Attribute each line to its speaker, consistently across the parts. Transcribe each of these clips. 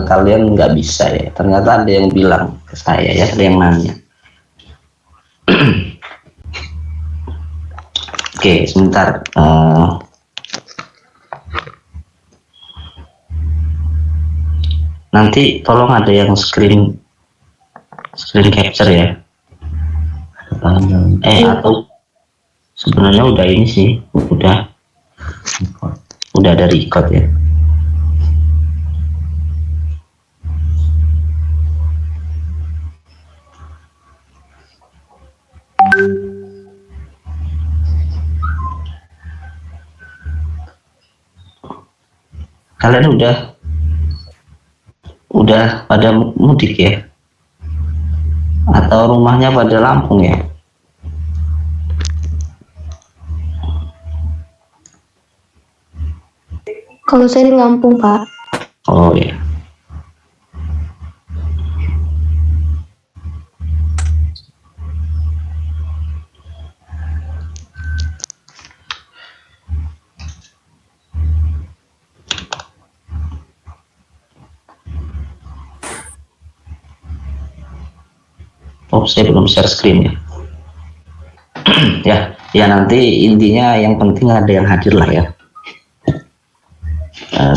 Speaker 1: kalian nggak bisa ya. Ternyata ada yang bilang ke saya ya, ada yang nanya. Oke, sebentar. Nanti tolong ada yang screen capture ya. Atau sebenarnya udah ini sih, udah ada record ya. Kalian udah pada mudik ya? Atau rumahnya pada Lampung ya?
Speaker 2: Kalau saya di Lampung, Pak.
Speaker 1: Oh ya. Oh, saya belum share screen ya. ya nanti intinya yang penting ada yang hadir lah ya.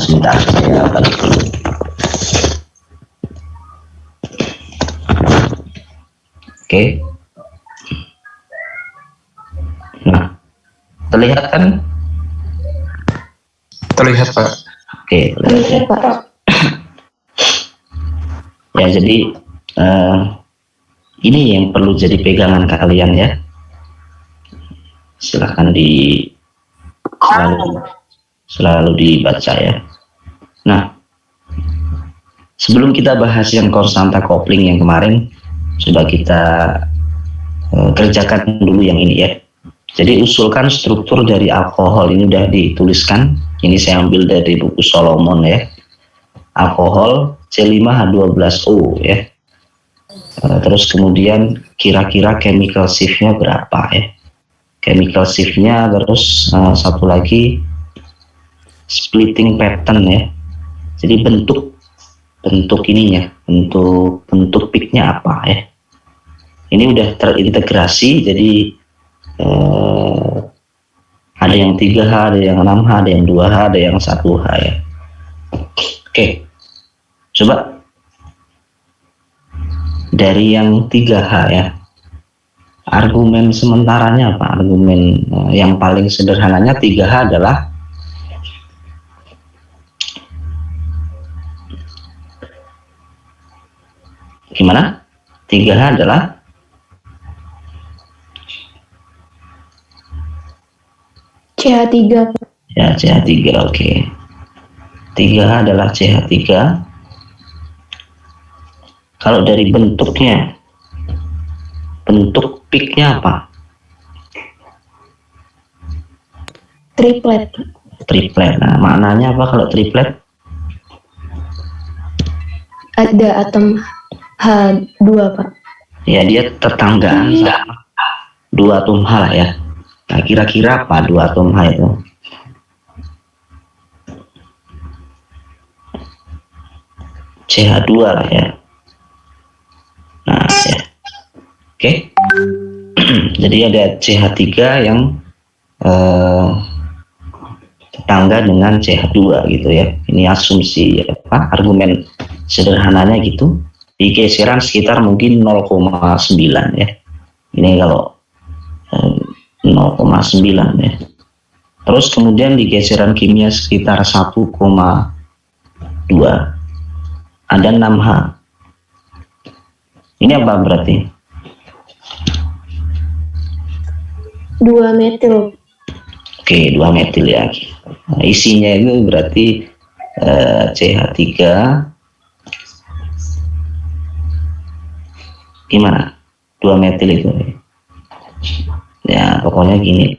Speaker 1: Sebentar saya balik dulu. Oke. Nah, terlihat kan?
Speaker 3: Terlihat, Pak.
Speaker 1: Oke, terlihat ya.
Speaker 2: Pak.
Speaker 1: Ya, jadi ini yang perlu jadi pegangan kalian ya. Silahkan selalu dibaca ya. Nah, sebelum kita bahas yang Korsanta Kopling yang kemarin, sudah kita kerjakan dulu yang ini ya. Jadi usulkan struktur dari alkohol ini udah dituliskan. Ini saya ambil dari buku Solomon ya. Alkohol C5H12O ya. Terus kemudian kira-kira chemical shift-nya berapa ya. Chemical shift-nya, terus satu lagi splitting pattern ya. Jadi bentuk ininya, bentuk peak-nya apa ya. Ini udah terintegrasi, jadi ada yang 3H, ada yang 6H, ada yang 2H, ada yang 1H ya. Oke, coba dari yang 3H ya. Argumen sementaranya apa? Argumen yang paling sederhananya 3H adalah gimana? 3H adalah
Speaker 2: CH3.
Speaker 1: Ya, CH3, oke. 3H adalah CH3. Kalau dari bentuknya, bentuk peak-nya apa?
Speaker 2: Triplet.
Speaker 1: Triplet. Nah, maknanya apa kalau triplet?
Speaker 2: Ada atom H2, Pak.
Speaker 1: Ya, dia tetanggaan sama 2 atom H lah ya. Nah, kira-kira apa 2 atom H itu? CH2 lah ya. Nah, ya. Oke. Jadi ada CH3 yang tetangga dengan CH2 gitu ya. Ini asumsi ya, argumen sederhananya gitu. Digeseran sekitar mungkin 0,9 ya. Ini kalau 0,9 ya. Terus kemudian digeseran kimia sekitar 1,2. Ada 6H. Ini apa berarti?
Speaker 2: 2 metil.
Speaker 1: Oke, 2 metil ya. Nah, isinya itu berarti CH3 gimana? 2 metil itu. Ya, pokoknya gini.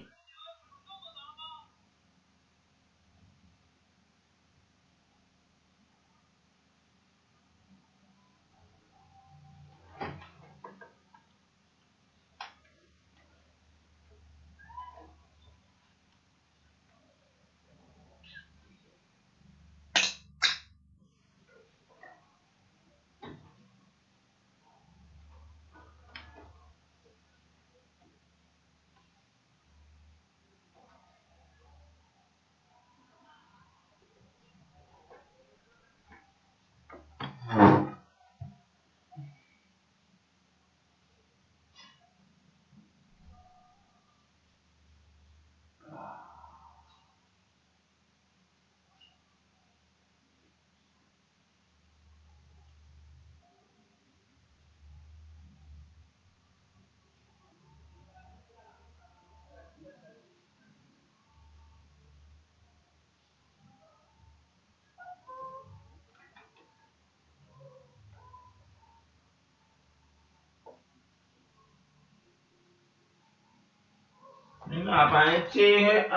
Speaker 3: Apaan sih?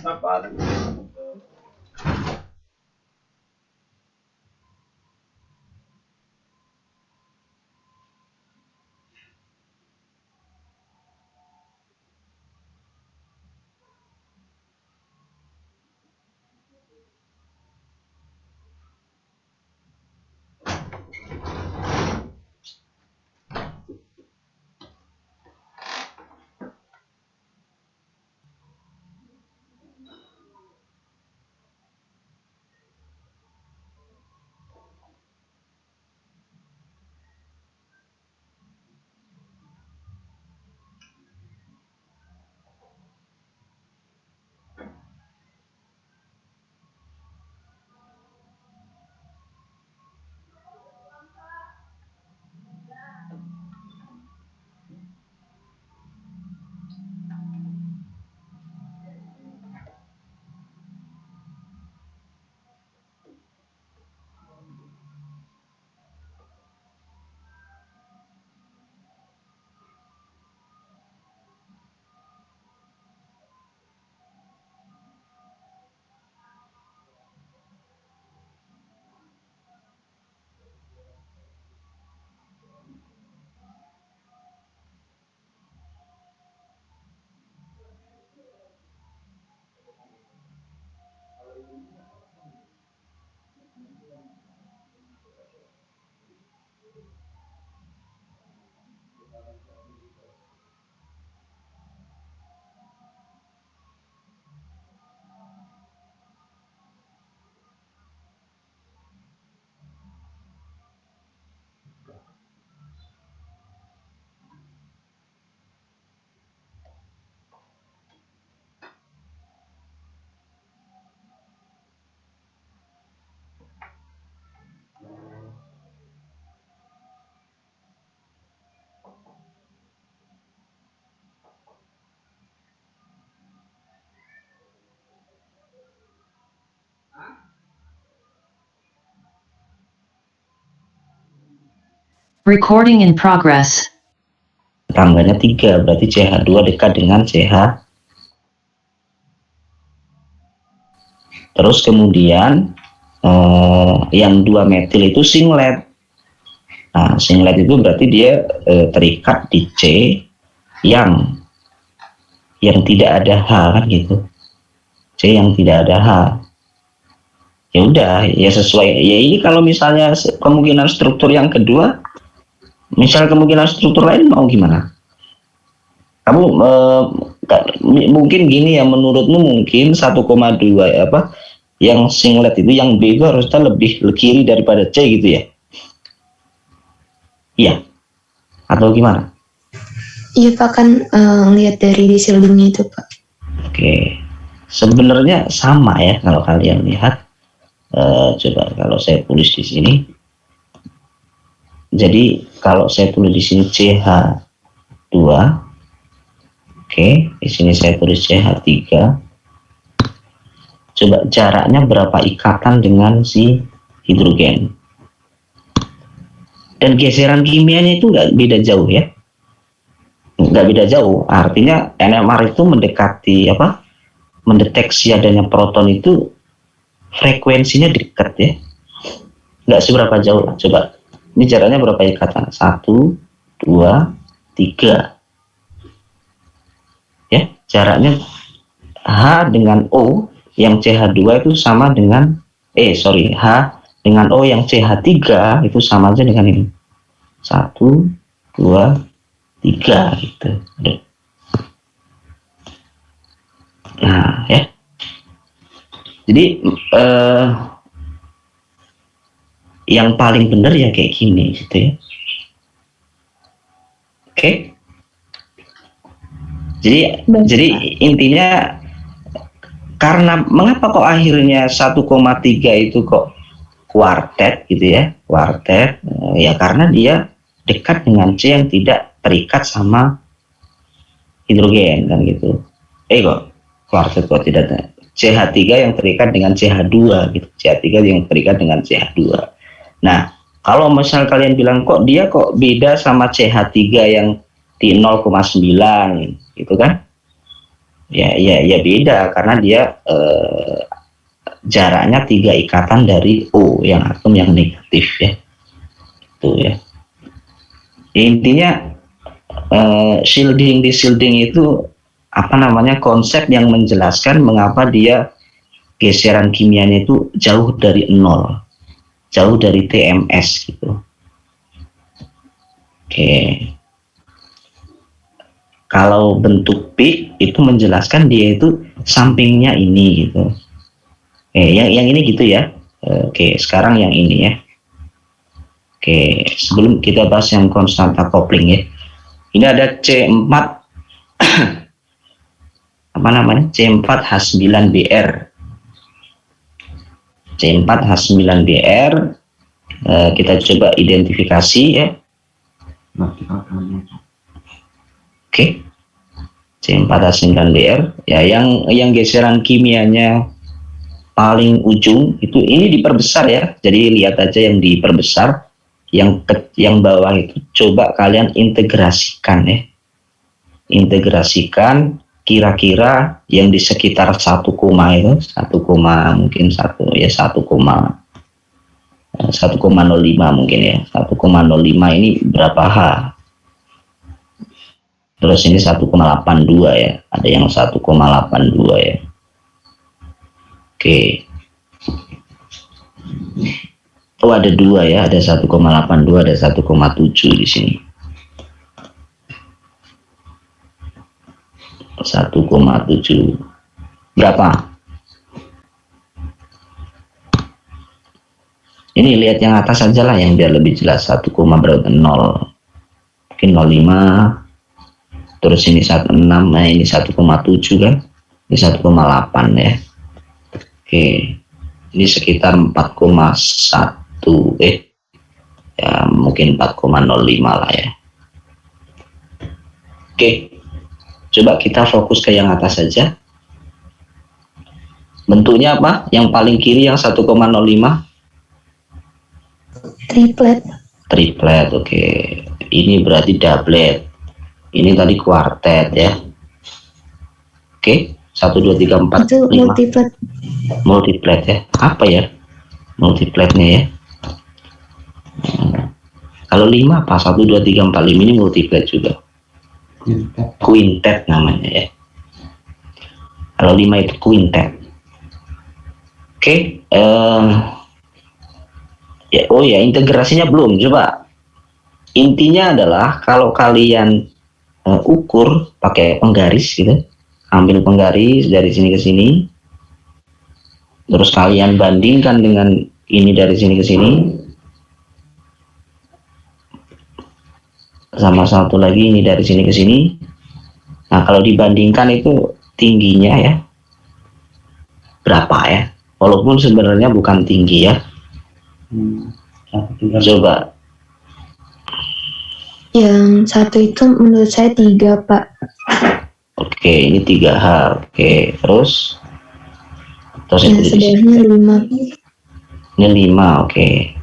Speaker 3: Apa?
Speaker 4: Recording in progress.
Speaker 1: Tambahnya 3, berarti CH2 dekat dengan CH. Terus kemudian yang 2 metil itu singlet. Nah, singlet itu berarti dia terikat di C yang tidak ada H kan gitu. C yang tidak ada H. Ya udah, ya sesuai. Ya ini kalau misalnya kemungkinan struktur yang kedua, misal kemungkinan struktur lain mau gimana? Kamu mungkin gini ya, menurutmu mungkin 1,2 apa yang singlet itu, yang B itu harusnya lebih kiri daripada C gitu ya? Iya. Atau gimana?
Speaker 2: Iya Pak, kan lihat dari dishieldingnya itu Pak.
Speaker 1: Oke. Sebenarnya sama ya kalau kalian lihat. Coba kalau saya tulis di sini. Jadi kalau saya tulis di sini CH2. Oke, di sini saya tulis CH3. Coba jaraknya berapa ikatan dengan si hidrogen. Dan geseran kimianya itu nggak beda jauh ya. Nggak beda jauh. Artinya NMR itu mendekati apa? Mendeteksi adanya proton itu frekuensinya dekat ya. Nggak seberapa jauh lah. Coba. Ini jaraknya berapa ikatan? 1, 2, 3. Ya, jaraknya H dengan O yang CH2 itu sama dengan H dengan O yang CH3 itu sama aja dengan ini. 1, 2, 3 gitu. Nah, ya. Jadi yang paling benar ya kayak gini gitu ya. Oke. Jadi intinya, karena mengapa kok akhirnya 1,3 itu kok kuartet gitu ya, kuartet ya karena dia dekat dengan C yang tidak terikat sama hidrogen kan gitu. Kok kuartet kok tidak, CH3 yang terikat dengan CH2 gitu, CH3 yang terikat dengan CH2. Nah, kalau misal kalian bilang kok dia kok beda sama CH3 yang di 0,9 gitu kan. Ya beda karena dia jaraknya 3 ikatan dari O yang atom yang negatif ya. Itu ya. Intinya shielding itu apa namanya, konsep yang menjelaskan mengapa dia geseran kimianya itu jauh dari nol, jauh dari TMS gitu. Oke. Kalau bentuk P itu menjelaskan dia itu sampingnya ini gitu. Yang ini gitu ya. Oke, sekarang yang ini ya. Oke, sebelum kita bahas yang konstanta coupling ya. Ini ada C4 apa namanya? C4H9Br. C4H9Br, kita coba identifikasi ya. Oke. C4H9Br ya, yang geseran kimianya paling ujung itu ini diperbesar ya. Jadi lihat aja yang diperbesar, yang bawah itu coba kalian integrasikan ya. Integrasikan kira-kira yang di sekitar 1, itu 1, mungkin 1,05 mungkin ya. 1,05 ini berapa H? Terus ini 1,82 ya. Ada yang 1,82 ya. Oke. Oh, ada 2 ya, ada 1,82, ada 1,7 di sini. 1,7 berapa? Ini lihat yang atas aja lah yang biar lebih jelas. 1, berapa? 0 mungkin 0,5, terus ini 1,6, nah ini 1,7 kan, ini 1,8 ya. Oke, ini sekitar 4,1 ya mungkin 4,05 lah ya. Oke, coba kita fokus ke yang atas saja. Bentuknya apa? Yang paling kiri yang 1,05? Triplet, oke. Ini berarti doublet. Ini tadi kuartet ya. Oke, 1, 2, 3, 4,
Speaker 2: Itu
Speaker 1: 5.
Speaker 2: multiplet.
Speaker 1: Multiplet ya. Apa ya multipletnya ya? Kalau 5 apa? 1, 2, 3, 4, 5 ini multiplet juga. Quintet namanya ya. Kalau 5 itu quintet. Oke, ya, oh ya, integrasinya belum. Coba. Intinya adalah kalau kalian ukur pakai penggaris gitu, ambil penggaris dari sini ke sini, terus kalian bandingkan dengan ini dari sini ke sini, sama satu lagi ini dari sini ke sini. Nah, kalau dibandingkan itu tingginya ya berapa ya? Walaupun sebenarnya bukan tinggi ya. Coba.
Speaker 2: Yang satu itu menurut saya 3, Pak.
Speaker 1: Oke, ini 3H. Oke, terus
Speaker 2: Yang sebelahnya 5.
Speaker 1: Ini 5, oke.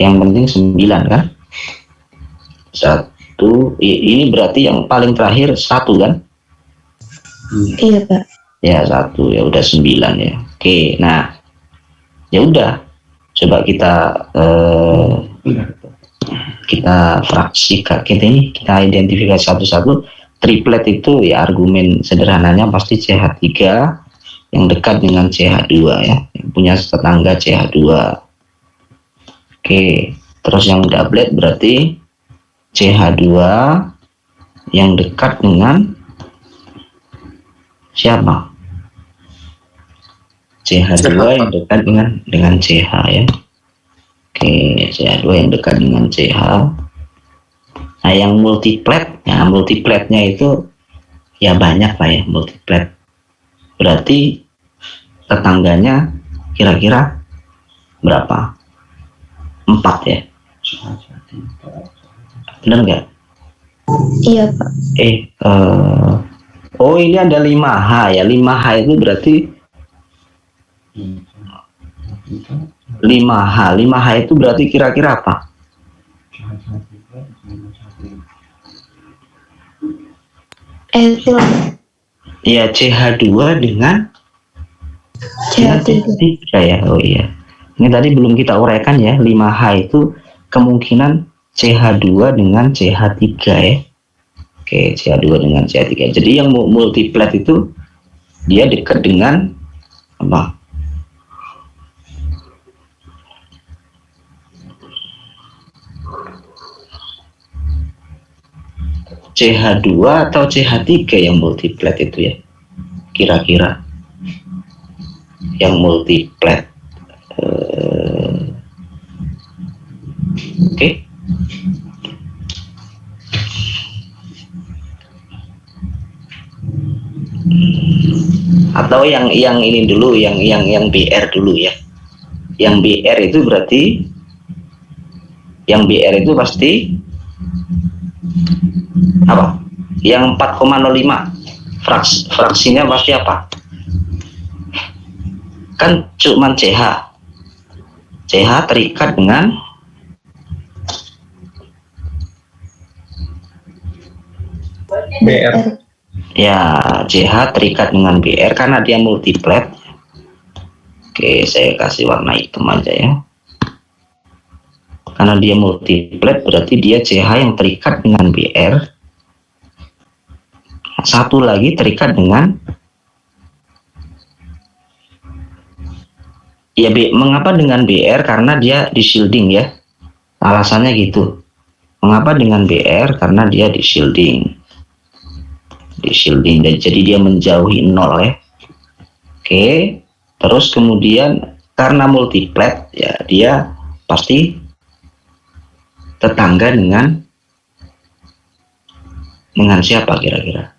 Speaker 1: Yang penting 9 kan? 1, ini berarti yang paling terakhir 1 kan?
Speaker 2: Iya, Pak.
Speaker 1: Ya 1, ya udah 9 ya. Oke, nah ya udah, coba kita fraksikan, kita identifikasi satu-satu. Triplet itu ya argumen sederhananya pasti CH3 yang dekat dengan CH2 ya, yang punya tetangga CH2. Oke, terus yang doublet berarti CH2 yang dekat dengan siapa? CH2 yang dekat dengan CH ya. Oke, CH2 yang dekat dengan CH. Nah, yang multipletnya itu ya banyak lah ya multiplet. Berarti tetangganya kira-kira berapa? 4 ya. Benar nggak?
Speaker 2: Iya, Pak.
Speaker 1: Oh ini ada 5H ya. 5H itu berarti 5H itu berarti kira-kira apa?
Speaker 2: etil
Speaker 1: Ya, CH2 dengan
Speaker 2: CH3.
Speaker 1: CH3 ya. Oh iya. Ini tadi belum kita uraikan ya. 5H itu kemungkinan CH2 dengan CH3 ya. Oke, CH2 dengan CH3. Jadi yang multiplet itu dia dekat dengan apa? CH2 atau CH3 yang multiplet itu ya. Kira-kira yang multiplet. Oke. Atau yang ini dulu, yang BR dulu ya. Yang BR itu berarti pasti apa? Yang 4,05 fraksinya pasti apa? Kan cuman CH terikat dengan
Speaker 3: BR.
Speaker 1: ya, CH terikat dengan BR karena dia multiplet. Oke, saya kasih warna hitam aja ya. Karena dia multiplet berarti dia CH yang terikat dengan BR. Satu lagi terikat dengan ya mengapa dengan BR? Karena dia di shielding ya. Alasannya gitu. Mengapa dengan BR? Karena dia di shielding. Dan jadi dia menjauhi 0 ya. Oke. Terus kemudian karena multiplet ya dia pasti tetangga dengan siapa kira-kira?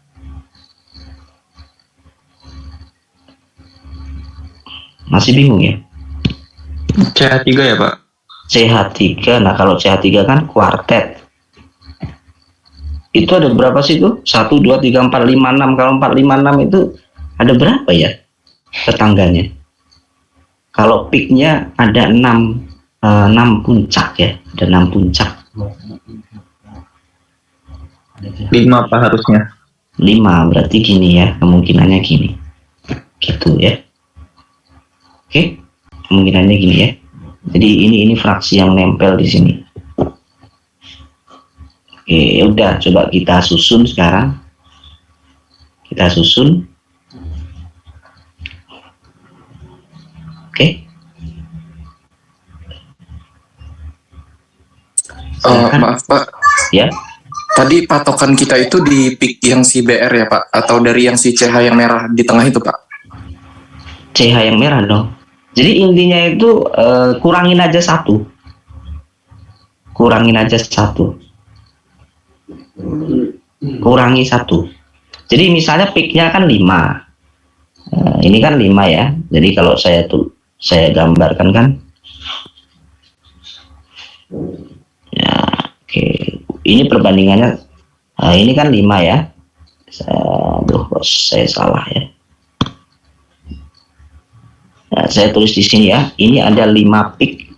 Speaker 1: Masih bingung ya?
Speaker 3: CH3 ya Pak?
Speaker 1: CH3. Nah kalau CH3 kan kuartet. Itu ada berapa sih tuh? 1, 2, 3, 4, 5, 6. Kalau 4, 5, 6 itu ada berapa ya tetangganya? Kalau peaknya ada 6 puncak ya. Ada 6 puncak.
Speaker 3: 5 Pak harusnya.
Speaker 1: 5 berarti gini ya. Kemungkinannya gini. Gitu ya. Oke. Kemungkinannya gini ya. Jadi ini fraksi yang nempel di sini. Oke, udah coba kita susun sekarang. Kita susun. Oke.
Speaker 4: Maaf Pak,
Speaker 1: Ya.
Speaker 4: tadi patokan kita itu di peak yang si BR ya Pak, atau dari yang si CH yang merah di tengah itu Pak?
Speaker 1: CH yang merah dong. Jadi intinya itu kurangin aja satu. Kurangi satu. Jadi misalnya peaknya kan 5. Ini kan 5 ya. Jadi kalau saya gambarkan kan. Ya, oke. Ini perbandingannya. Ini kan 5 ya. Saya salah ya. Nah, saya tulis di sini ya. Ini ada 5 peak.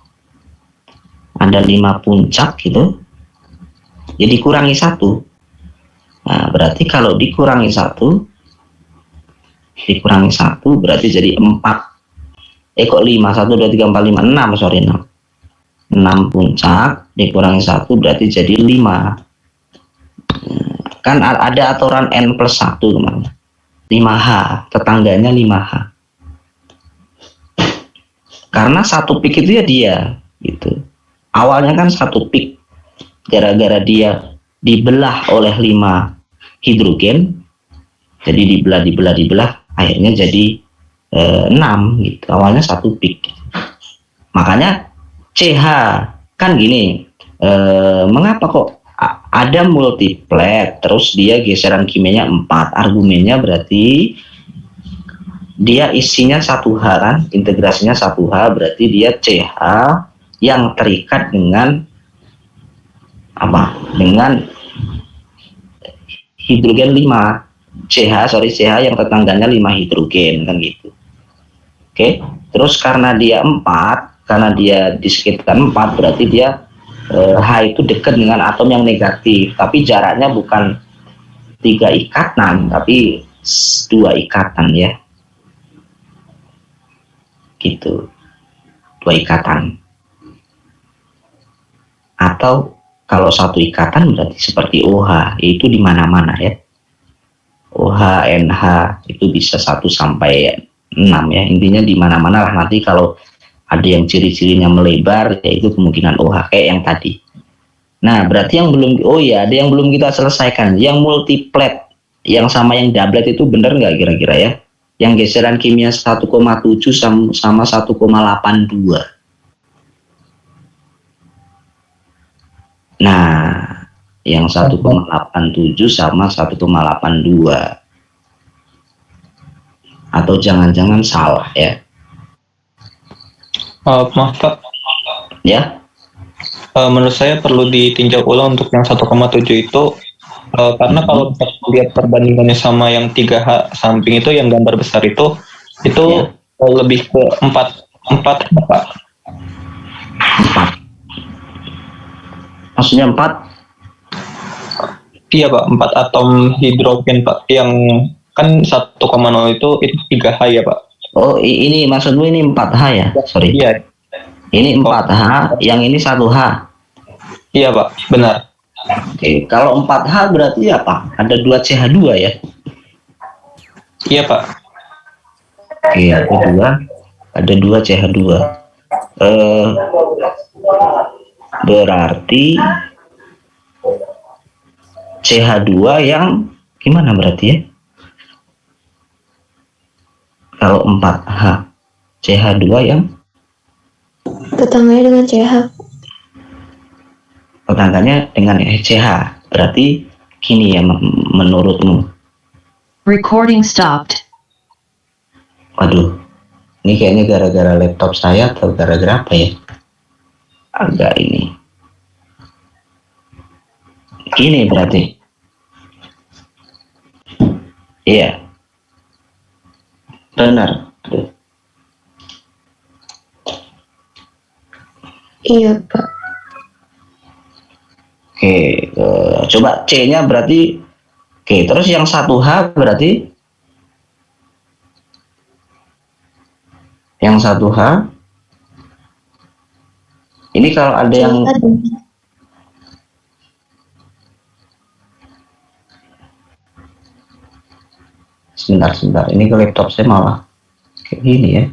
Speaker 1: Ada 5 puncak gitu. Jadi kurangi 1. Nah, berarti kalau dikurangi 1 berarti jadi 4. Kok 5? 1, 2, 3, 4, 5, 6. Sorry, 6. 6 puncak dikurangi 1 berarti jadi 5. Kan ada aturan N plus 1 kemarin. 5H, tetangganya 5H. Karena satu peak itu ya dia gitu. Awalnya kan satu peak, gara-gara dia dibelah oleh 5 hidrogen, jadi dibelah, akhirnya jadi 6 gitu. Awalnya satu peak. Makanya CH kan gini, mengapa kok ada multiplet terus dia geseran kimianya 4? Argumennya berarti dia isinya 1H kan, integrasinya 1H, berarti dia CH yang terikat dengan apa? Dengan hidrogen 5. CH yang tetangganya 5 hidrogen kan gitu. Oke. Terus karena dia 4, karena dia di sekitar 4 berarti dia H itu dekat dengan atom yang negatif, tapi jaraknya bukan 3 ikatan, tapi 2 ikatan ya. Gitu. 2 ikatan. Atau kalau 1 ikatan berarti seperti OH, yaitu di mana-mana ya. OH, NH itu bisa 1 sampai 6 ya. Intinya di mana-mana lah. Nanti kalau ada yang ciri-cirinya melebar, yaitu kemungkinan OH kayak yang tadi. Nah, berarti yang belum, ada yang belum kita selesaikan. Yang multiplet, yang sama yang doublet itu benar nggak kira-kira ya? Yang geseran kimia 1,7 sama 1,82. Nah, yang 1,87 sama 1,82. Atau jangan-jangan salah ya?
Speaker 3: Maaf Pak,
Speaker 1: Ya,
Speaker 3: menurut saya perlu ditinjau ulang untuk yang 1,7 itu, karena kalau kita lihat perbandingannya sama yang 3H samping itu, yang gambar besar itu
Speaker 1: Ya.
Speaker 3: Lebih ke 4 Pak.
Speaker 1: 4. Maksudnya 4?
Speaker 3: Iya Pak, 4 atom hidrogen Pak, yang kan 1,0 itu 3H ya Pak.
Speaker 1: Oh, ini maksudmu ini 4H ya? Sorry.
Speaker 3: Iya,
Speaker 1: Ini 4H, yang ini 1H.
Speaker 3: iya Pak, benar.
Speaker 1: Oke, kalau 4H berarti apa? Ada 2 CH2 ya?
Speaker 3: Iya Pak.
Speaker 1: Oke, ada 2 CH2. Berarti CH2 yang gimana berarti ya? Kalau 4H, CH2 yang
Speaker 2: Tetangganya dengan CH.
Speaker 1: tetangganya dengan CH. Berarti gini ya menurutmu.
Speaker 5: Recording stopped.
Speaker 1: Waduh, ini kayaknya gara-gara laptop saya atau gara-gara apa ya? Agak ini. Gini berarti. Iya. Benar.
Speaker 2: Iya, Pak.
Speaker 1: Oke, coba C-nya berarti. Oke, terus yang 1H berarti yang 1H ini kalau ada yang sebentar, ini ke laptop saya malah kayak gini ya.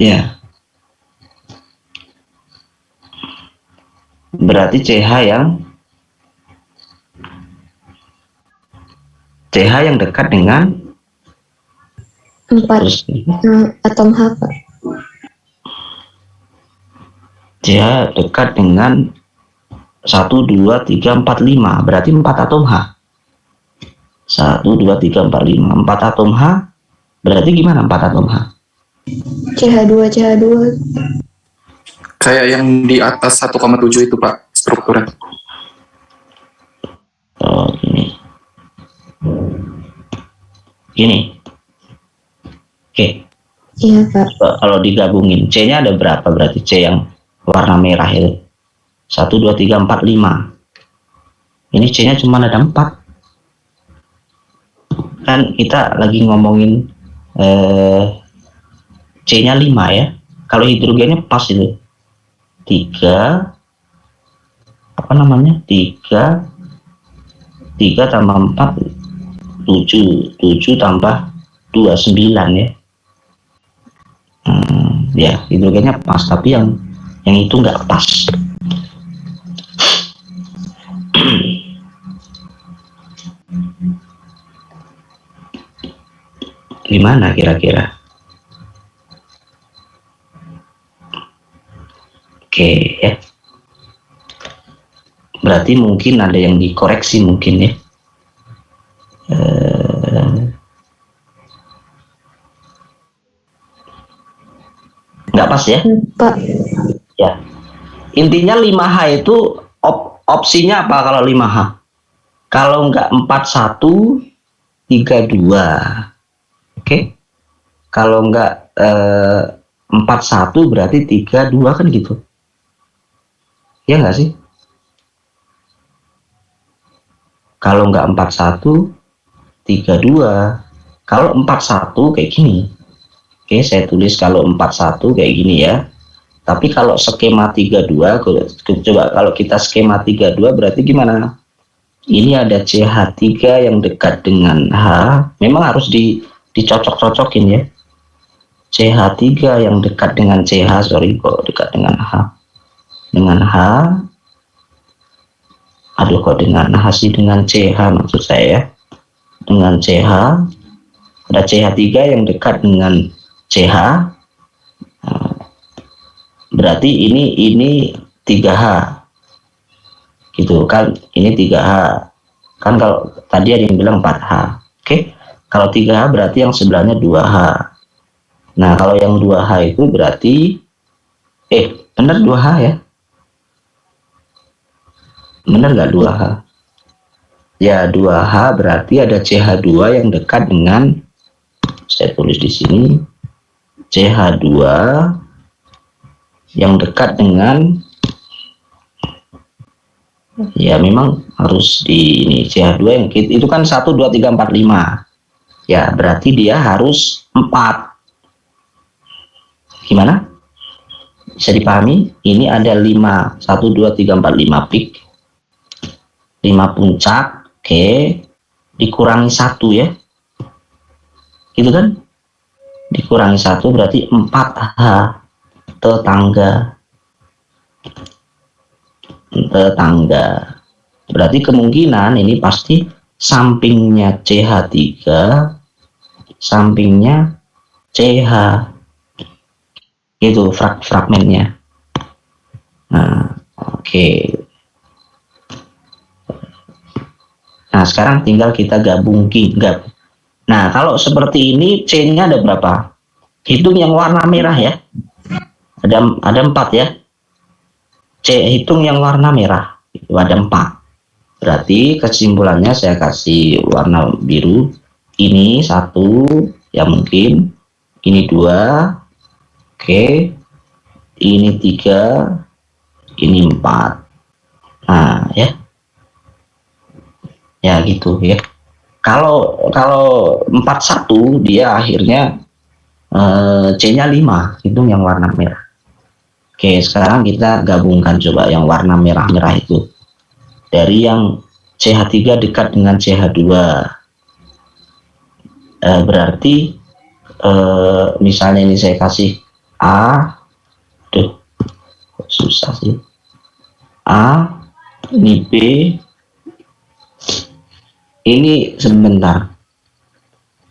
Speaker 1: Ya. Berarti CH yang dekat dengan
Speaker 2: 4
Speaker 1: terus
Speaker 2: atom H, Pak.
Speaker 1: CH dekat dengan 1, 2, 3, 4, 5. Berarti 4 atom H. 1, 2, 3, 4, 5. 4 atom H. Berarti gimana 4 atom H?
Speaker 2: CH2.
Speaker 4: Kayak yang di atas 1,7 itu Pak, strukturnya.
Speaker 1: Oh, gini. Oke.
Speaker 2: Iya, Pak.
Speaker 1: Kalau digabungin C-nya ada berapa berarti? C yang warna merah itu 1, 2, 3, 4, 5. Ini C-nya cuma ada 4. Kan kita lagi ngomongin C-nya 5 ya. Kalau hidrogennya pas itu 3 tambah 4 7 tambah 2 9 ya. Ya hidrogennya pas, tapi yang itu nggak pas. Gimana kira-kira? Oke ya. Berarti mungkin ada yang dikoreksi mungkin ya. Nggak pas ya?
Speaker 2: Pak.
Speaker 1: Ya. Intinya 5H itu opsinya apa kalau 5H? Kalau nggak 41, 32. Oke. Kalau nggak 41 berarti 32 kan gitu. Ya nggak sih? Kalau nggak 41, 32. Kalau 41 kayak gini. Oke, saya tulis kalau 41 kayak gini ya. Tapi kalau skema 32, coba kalau kita skema 32 berarti gimana? Ini ada CH3 yang dekat dengan H. Memang harus dicocok-cocokin ya. CH3 yang dekat dengan CH, sorry kok dekat dengan H. Dengan H. Aduh kok dengan H sih, dengan CH maksud saya ya. Dengan CH. Ada CH3 yang dekat dengan CH. Berarti ini 3H. Gitu kan, ini 3H. Kan kalau tadi ada yang bilang 4H. Oke. Kalau 3H berarti yang sebelahnya 2H. Nah, kalau yang 2H itu berarti benar 2H ya? Benar nggak 2H? Ya, 2H berarti ada CH2 yang dekat dengan, saya tulis di sini, CH2 yang dekat dengan, ya memang harus di ini CH2 yang itu kan 1, 2, 3, 4, 5. Ya, berarti dia harus 4. Gimana? Bisa dipahami? Ini ada 5, 1, 2, 3, 4, 5 peak. 5 puncak, oke. Dikurangi 1 ya. Gitu kan? Dikurangi 1 berarti 4H. Tetangga. Berarti kemungkinan ini pasti sampingnya CH3, sampingnya CH. Itu fragmennya. Nah, oke. Nah, sekarang tinggal kita gabungin. Nah, kalau seperti ini C-nya ada berapa? Hitung yang warna merah ya. Ada 4 ya. C hitung yang warna merah. Itu ada 4. Berarti kesimpulannya saya kasih warna biru. Ini 1 ya mungkin. Ini 2. Oke, ini 3, ini 4. Nah, ya gitu ya. Kalau 41 dia akhirnya C-nya 5, itu yang warna merah. Oke, sekarang kita gabungkan coba yang warna merah-merah itu. Dari yang CH3 dekat dengan CH2. Berarti misalnya ini saya kasih A, susah sih. A, ini B, ini sebentar.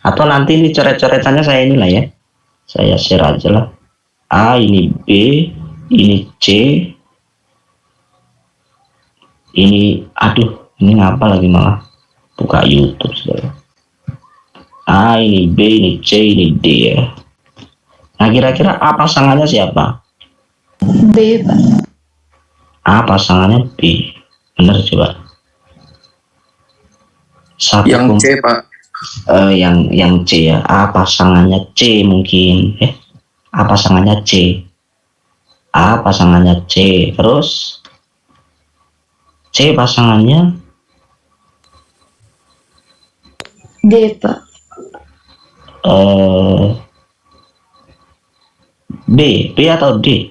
Speaker 1: Atau nanti ini coret-coretannya saya inilah ya. Saya share aja lah. A, ini B, ini C, ini, aduh, ini ngapa lagi malah buka YouTube saudara. A, ini B, ini C, ini D ya. Nah, kira-kira A pasangannya siapa?
Speaker 2: B, Pak.
Speaker 1: A pasangannya B. Benar coba.
Speaker 4: Yang C, Pak.
Speaker 1: Yang C ya. A pasangannya C mungkin. A pasangannya C. A pasangannya C. Terus C pasangannya
Speaker 2: D, Pak.
Speaker 1: B atau D?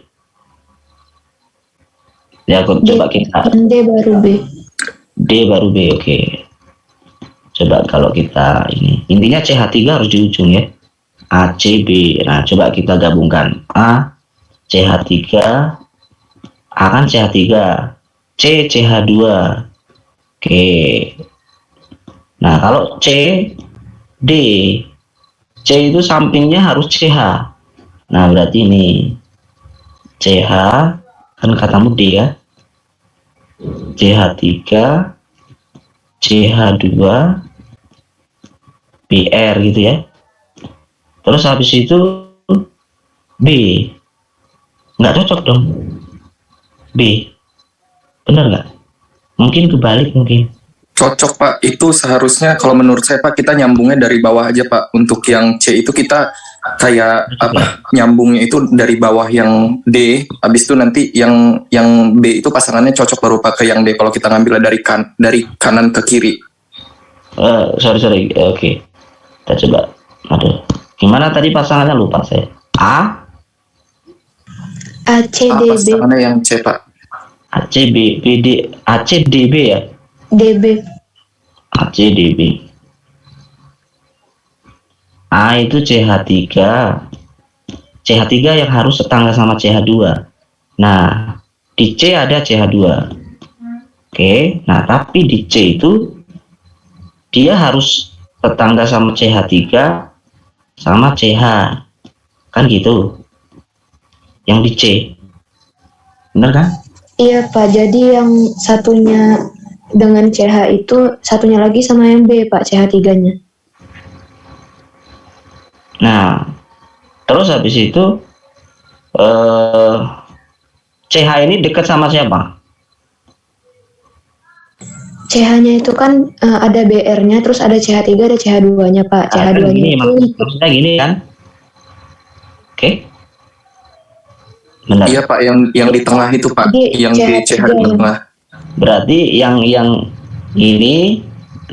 Speaker 1: Ya, coba kita.
Speaker 2: D baru B.
Speaker 1: D baru B, oke. Coba kalau kita ini, intinya CH3 harus di ujung ya. A, C, B. Nah, coba kita gabungkan. A, CH3. A kan CH3. C, CH2. Oke. Nah, kalau C, D. C itu sampingnya harus CH. Nah, berarti ini CH, kan katamu D ya. CH3, CH2, BR gitu ya. Terus habis itu B. Nggak cocok dong. B. Bener nggak? Mungkin kebalik mungkin.
Speaker 4: Cocok, Pak. Itu seharusnya kalau menurut saya, Pak, kita nyambungnya dari bawah aja, Pak. Untuk yang C itu kita kayak apa nyambungnya itu dari bawah yang D, habis itu nanti yang B itu pasangannya cocok baru pakai yang D kalau kita ngambil dari kanan ke kiri.
Speaker 1: Sorry, oke. Kita coba. Aduh, gimana tadi pasangannya, lupa saya. A
Speaker 2: ACDB
Speaker 4: Pasangannya yang C Pak.
Speaker 1: ACDB ya.
Speaker 2: DB.
Speaker 1: ACDB. A itu CH3. CH3 yang harus setangga sama CH2. Nah, di C ada CH2. Oke, nah tapi di C itu dia harus tetangga sama CH3 sama CH. Kan gitu. Yang di C. Bener kan?
Speaker 2: Iya Pak, jadi yang satunya dengan CH itu satunya lagi sama yang B Pak, CH3-nya.
Speaker 1: Nah, terus habis itu CH ini dekat sama siapa?
Speaker 2: CH-nya itu kan ada BR-nya, terus ada CH3, ada CH2-nya Pak.
Speaker 1: Kan
Speaker 2: CH2-nya
Speaker 1: gini,
Speaker 2: itu
Speaker 1: maksudnya gini kan? Oke. Benar.
Speaker 4: Iya Pak, yang di tengah itu Pak,
Speaker 2: Jadi,
Speaker 4: yang di CH di
Speaker 2: CH3
Speaker 4: tengah.
Speaker 1: Berarti yang ini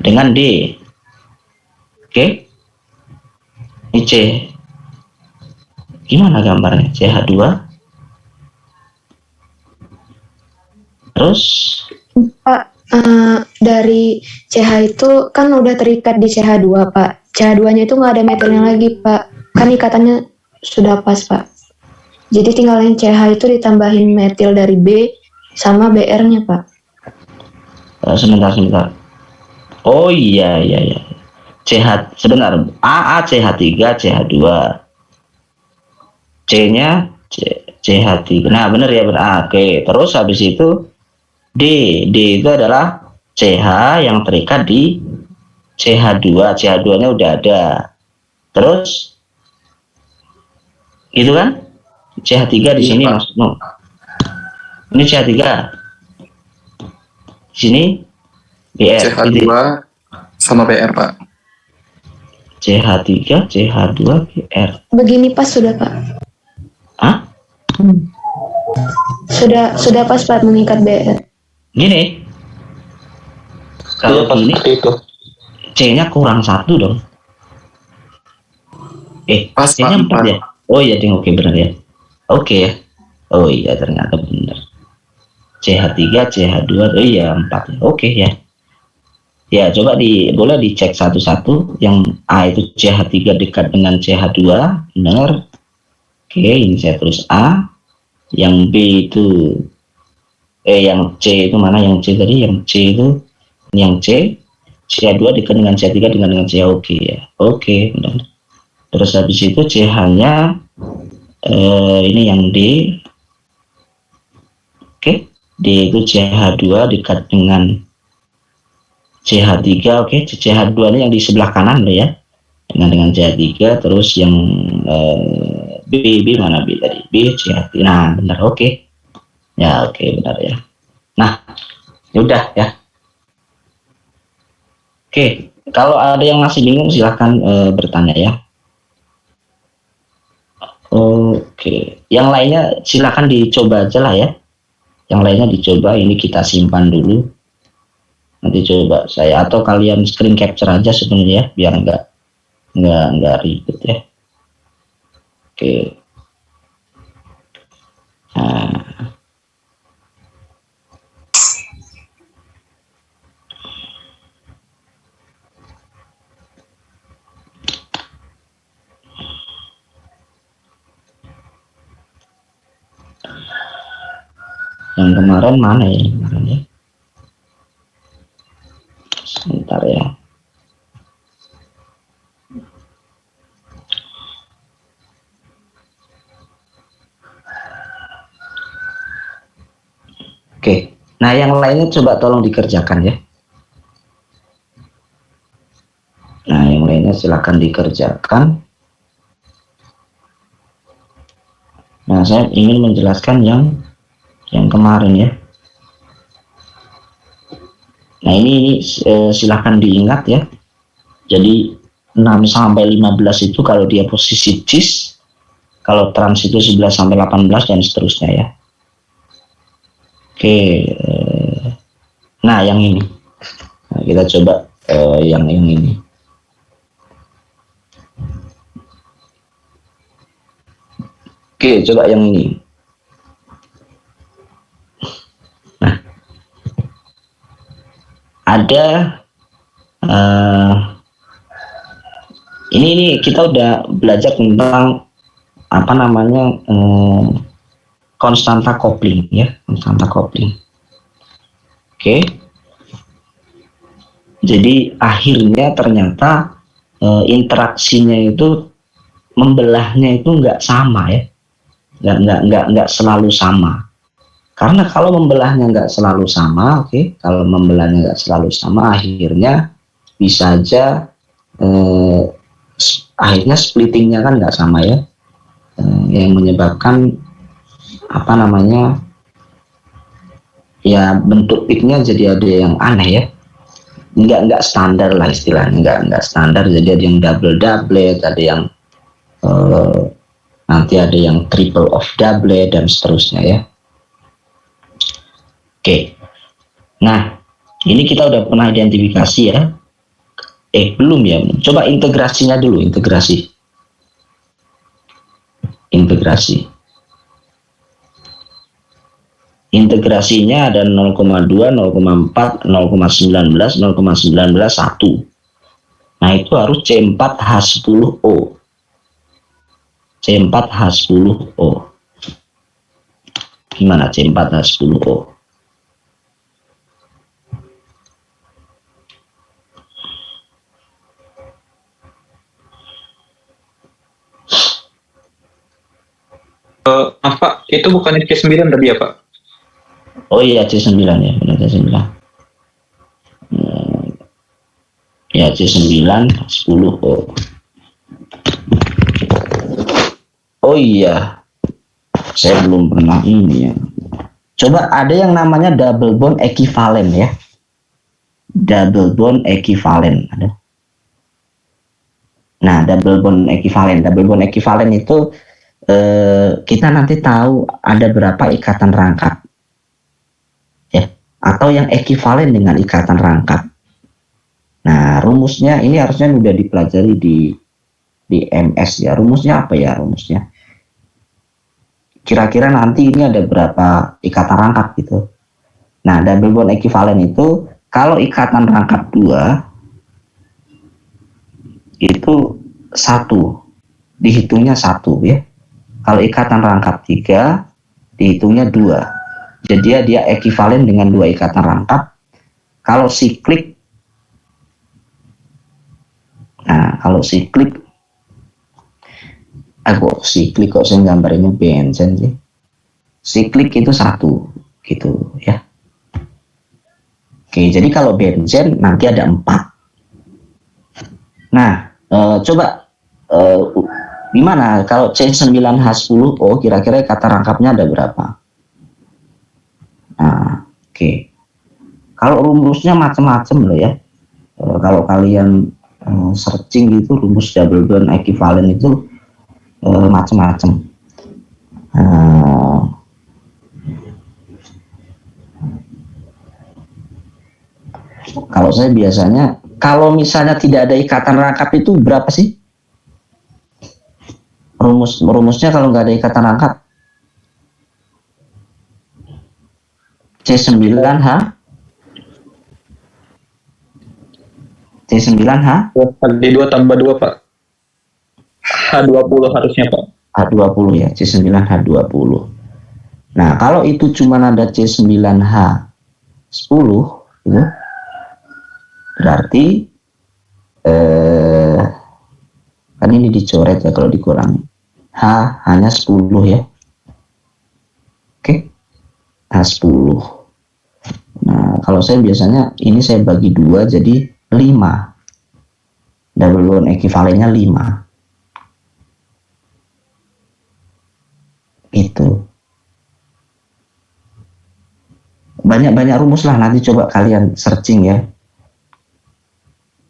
Speaker 1: dengan D. Oke. Ini C. Gimana gambarnya? CH2. Terus
Speaker 2: Pak, dari CH itu kan udah terikat di CH2 Pak. CH2-nya itu nggak ada metalnya lagi Pak. Kan ikatannya sudah pas Pak. Jadi tinggal yang CH itu ditambahin metil dari B sama BR-nya Pak.
Speaker 1: sebentar. Oh iya. CH sebentar. CH3, CH2. C-nya CH3. Nah, benar ya, benar. Oke, terus habis itu D itu adalah CH yang terikat di CH2. CH2-nya udah ada. Terus gitu kan? CH3 di
Speaker 4: Iya,
Speaker 1: sini
Speaker 4: Pak.
Speaker 1: maksudmu. Ini CH3. Di sini BR.
Speaker 4: CH2
Speaker 1: gitu.
Speaker 4: sama BR Pak.
Speaker 1: CH3, CH2, BR.
Speaker 2: Begini pas sudah Pak.
Speaker 1: Hah?
Speaker 2: Sudah pas Pak mengikat BR.
Speaker 1: Gini.
Speaker 3: Iya,
Speaker 1: Kalau
Speaker 3: Pak,
Speaker 1: gini
Speaker 3: seperti itu.
Speaker 1: C-nya kurang 1 dong.
Speaker 4: Pas,
Speaker 1: C-nya
Speaker 4: Pak,
Speaker 1: 4 ya? Oh iya, ding, oke benar ya. Oke ya. Oh iya, ternyata benar. CH3, CH2, oh iya 4 ya. Oke ya. Ya, coba boleh dicek satu-satu. Yang A itu CH3 dekat dengan CH2, benar. Oke, ini saya tulis A. Yang B itu yang C itu mana? Yang C tadi, yang C itu yang C. CH2 dekat dengan CH3 dengan CH. Oke ya. Oke, benar. Terus habis itu CH-nya ini yang D. Oke, D itu CH2 dekat dengan CH3. Oke, CH2 ini yang di sebelah kanan loh ya. Dengan CH3, terus yang B mana B tadi? B CH3. Nah, benar. Oke. Ya, oke, benar ya. Nah, udah ya. Oke, kalau ada yang masih bingung silahkan bertanya ya. Oke, yang lainnya silakan dicoba aja lah ya. Yang lainnya dicoba, ini kita simpan dulu. Nanti coba saya atau kalian screen capture aja sebenarnya biar nggak ribet ya. Oke. Nah. Yang kemarin mana ya? Kemarin ya. Sebentar ya. Oke. Nah, yang lainnya coba tolong dikerjakan ya. Nah, yang lainnya silakan dikerjakan. Nah, saya ingin menjelaskan yang kemarin ya. Nah, ini silakan diingat ya. Jadi 6 sampai 15 itu kalau dia posisi cis, kalau trans itu 11 sampai 18 dan seterusnya ya. Oke, nah yang ini. Nah, kita coba yang ini. Oke, coba yang ini. Nah, ada ini kita udah belajar tentang apa namanya konstanta coupling ya, konstanta coupling. Oke. Jadi akhirnya ternyata interaksinya itu membelahnya itu nggak sama ya, nggak selalu sama. Karena kalau membelahnya nggak selalu sama, kalau membelahnya nggak selalu sama, akhirnya bisa aja akhirnya splittingnya kan nggak sama ya, yang menyebabkan apa namanya ya bentuk peaknya jadi ada yang aneh ya, nggak standar lah istilahnya, nggak standar, jadi ada yang double doublet, ada yang nanti ada yang triple of doublet dan seterusnya ya. Oke, nah ini kita udah pernah identifikasi ya. Belum ya, coba integrasinya dulu, integrasi. Integrasinya ada 0,2, 0,4, 0,19, 0,19, 1. Nah itu harus C4H10O. C4H10O. Gimana C4H10O?
Speaker 3: Pak, itu bukannya C9 tadi ya Pak?
Speaker 1: Oh iya C9 ya, benar C9. Ya C9 10O. Oh iya, saya belum pernah ini ya. Coba ada yang namanya double bond equivalent ya. Double bond equivalent ada. Nah, double bond equivalent itu kita nanti tahu ada berapa ikatan rangkap ya, atau yang ekuivalen dengan ikatan rangkap. Nah rumusnya ini harusnya sudah dipelajari di MS ya. Rumusnya apa ya rumusnya? Kira-kira nanti ini ada berapa ikatan rangkap gitu. Nah double bond ekuivalen itu kalau ikatan rangkap 2 itu 1, dihitungnya 1 ya. Kalau ikatan rangkap 3 dihitungnya 2. Jadi dia ekuivalen dengan 2 ikatan rangkap. Kalau siklik, nah kalau siklik, siklik kok saya gambarnya benzen sih. Siklik itu 1 gitu ya. Oke, jadi kalau benzen nanti ada 4. Nah, coba gimana kalau C9H10O kira-kira kata rangkapnya ada berapa? Nah, oke. Kalau rumusnya macam-macam loh ya. Kalau kalian searching gitu rumus double bond equivalent itu macam-macam. Kalau saya biasanya kalau misalnya tidak ada ikatan rangkap itu berapa sih? Rumusnya kalau nggak ada ikatan rangkap C9H
Speaker 3: D2 tambah 2 Pak. H20 harusnya Pak.
Speaker 1: H20 ya, C9H20. Nah kalau itu cuma ada C9H10 gitu, berarti kan ini dicoret ya kalau dikurangi. H hanya 10 ya. Oke. H10. Nah, kalau saya biasanya ini saya bagi 2 jadi 5. Double bond equivalennya 5. Itu. Banyak-banyak rumus lah, nanti coba kalian searching ya.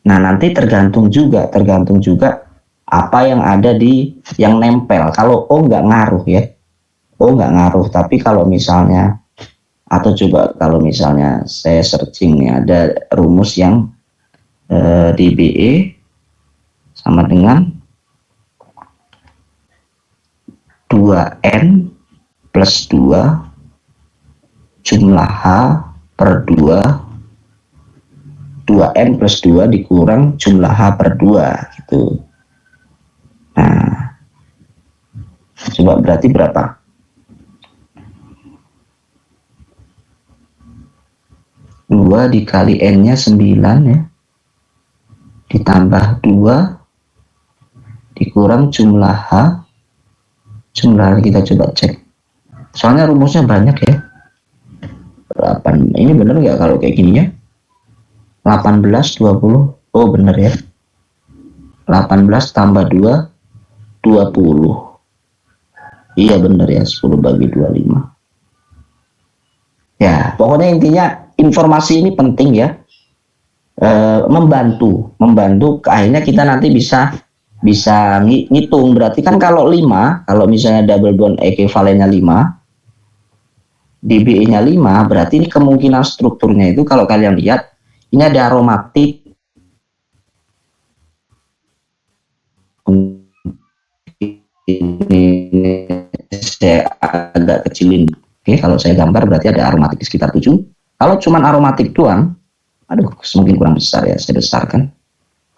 Speaker 1: Nah, nanti tergantung juga apa yang ada di yang nempel. Kalau O nggak ngaruh ya, O nggak ngaruh. Tapi kalau misalnya, atau coba kalau misalnya saya searching nih, ada rumus yang di BE sama dengan 2N plus 2 jumlah H per 2N plus 2 dikurang jumlah H per 2 gitu. Nah, coba berarti berapa? 2 dikali N-nya 9 ya. Ditambah 2 dikurang jumlah H. Jumlah kita coba cek. Soalnya rumusnya banyak ya. 8. Ini bener nggak kalau kayak gini ya? 18, 20. Oh bener ya. 18 tambah 2, 20. Iya bener ya, 10 bagi 25. Ya, pokoknya intinya informasi ini penting ya. Membantu akhirnya kita nanti bisa ngitung. Berarti kan kalau 5, kalau misalnya double bond equivalennya 5, DBE-nya 5, berarti ini kemungkinan strukturnya itu kalau kalian lihat ini ada aromatik. Ini saya agak kecilin. Oke, kalau saya gambar berarti ada aromatik di sekitar 7. Kalau cuman aromatik doang, aduh semakin kurang besar ya, saya besarkan.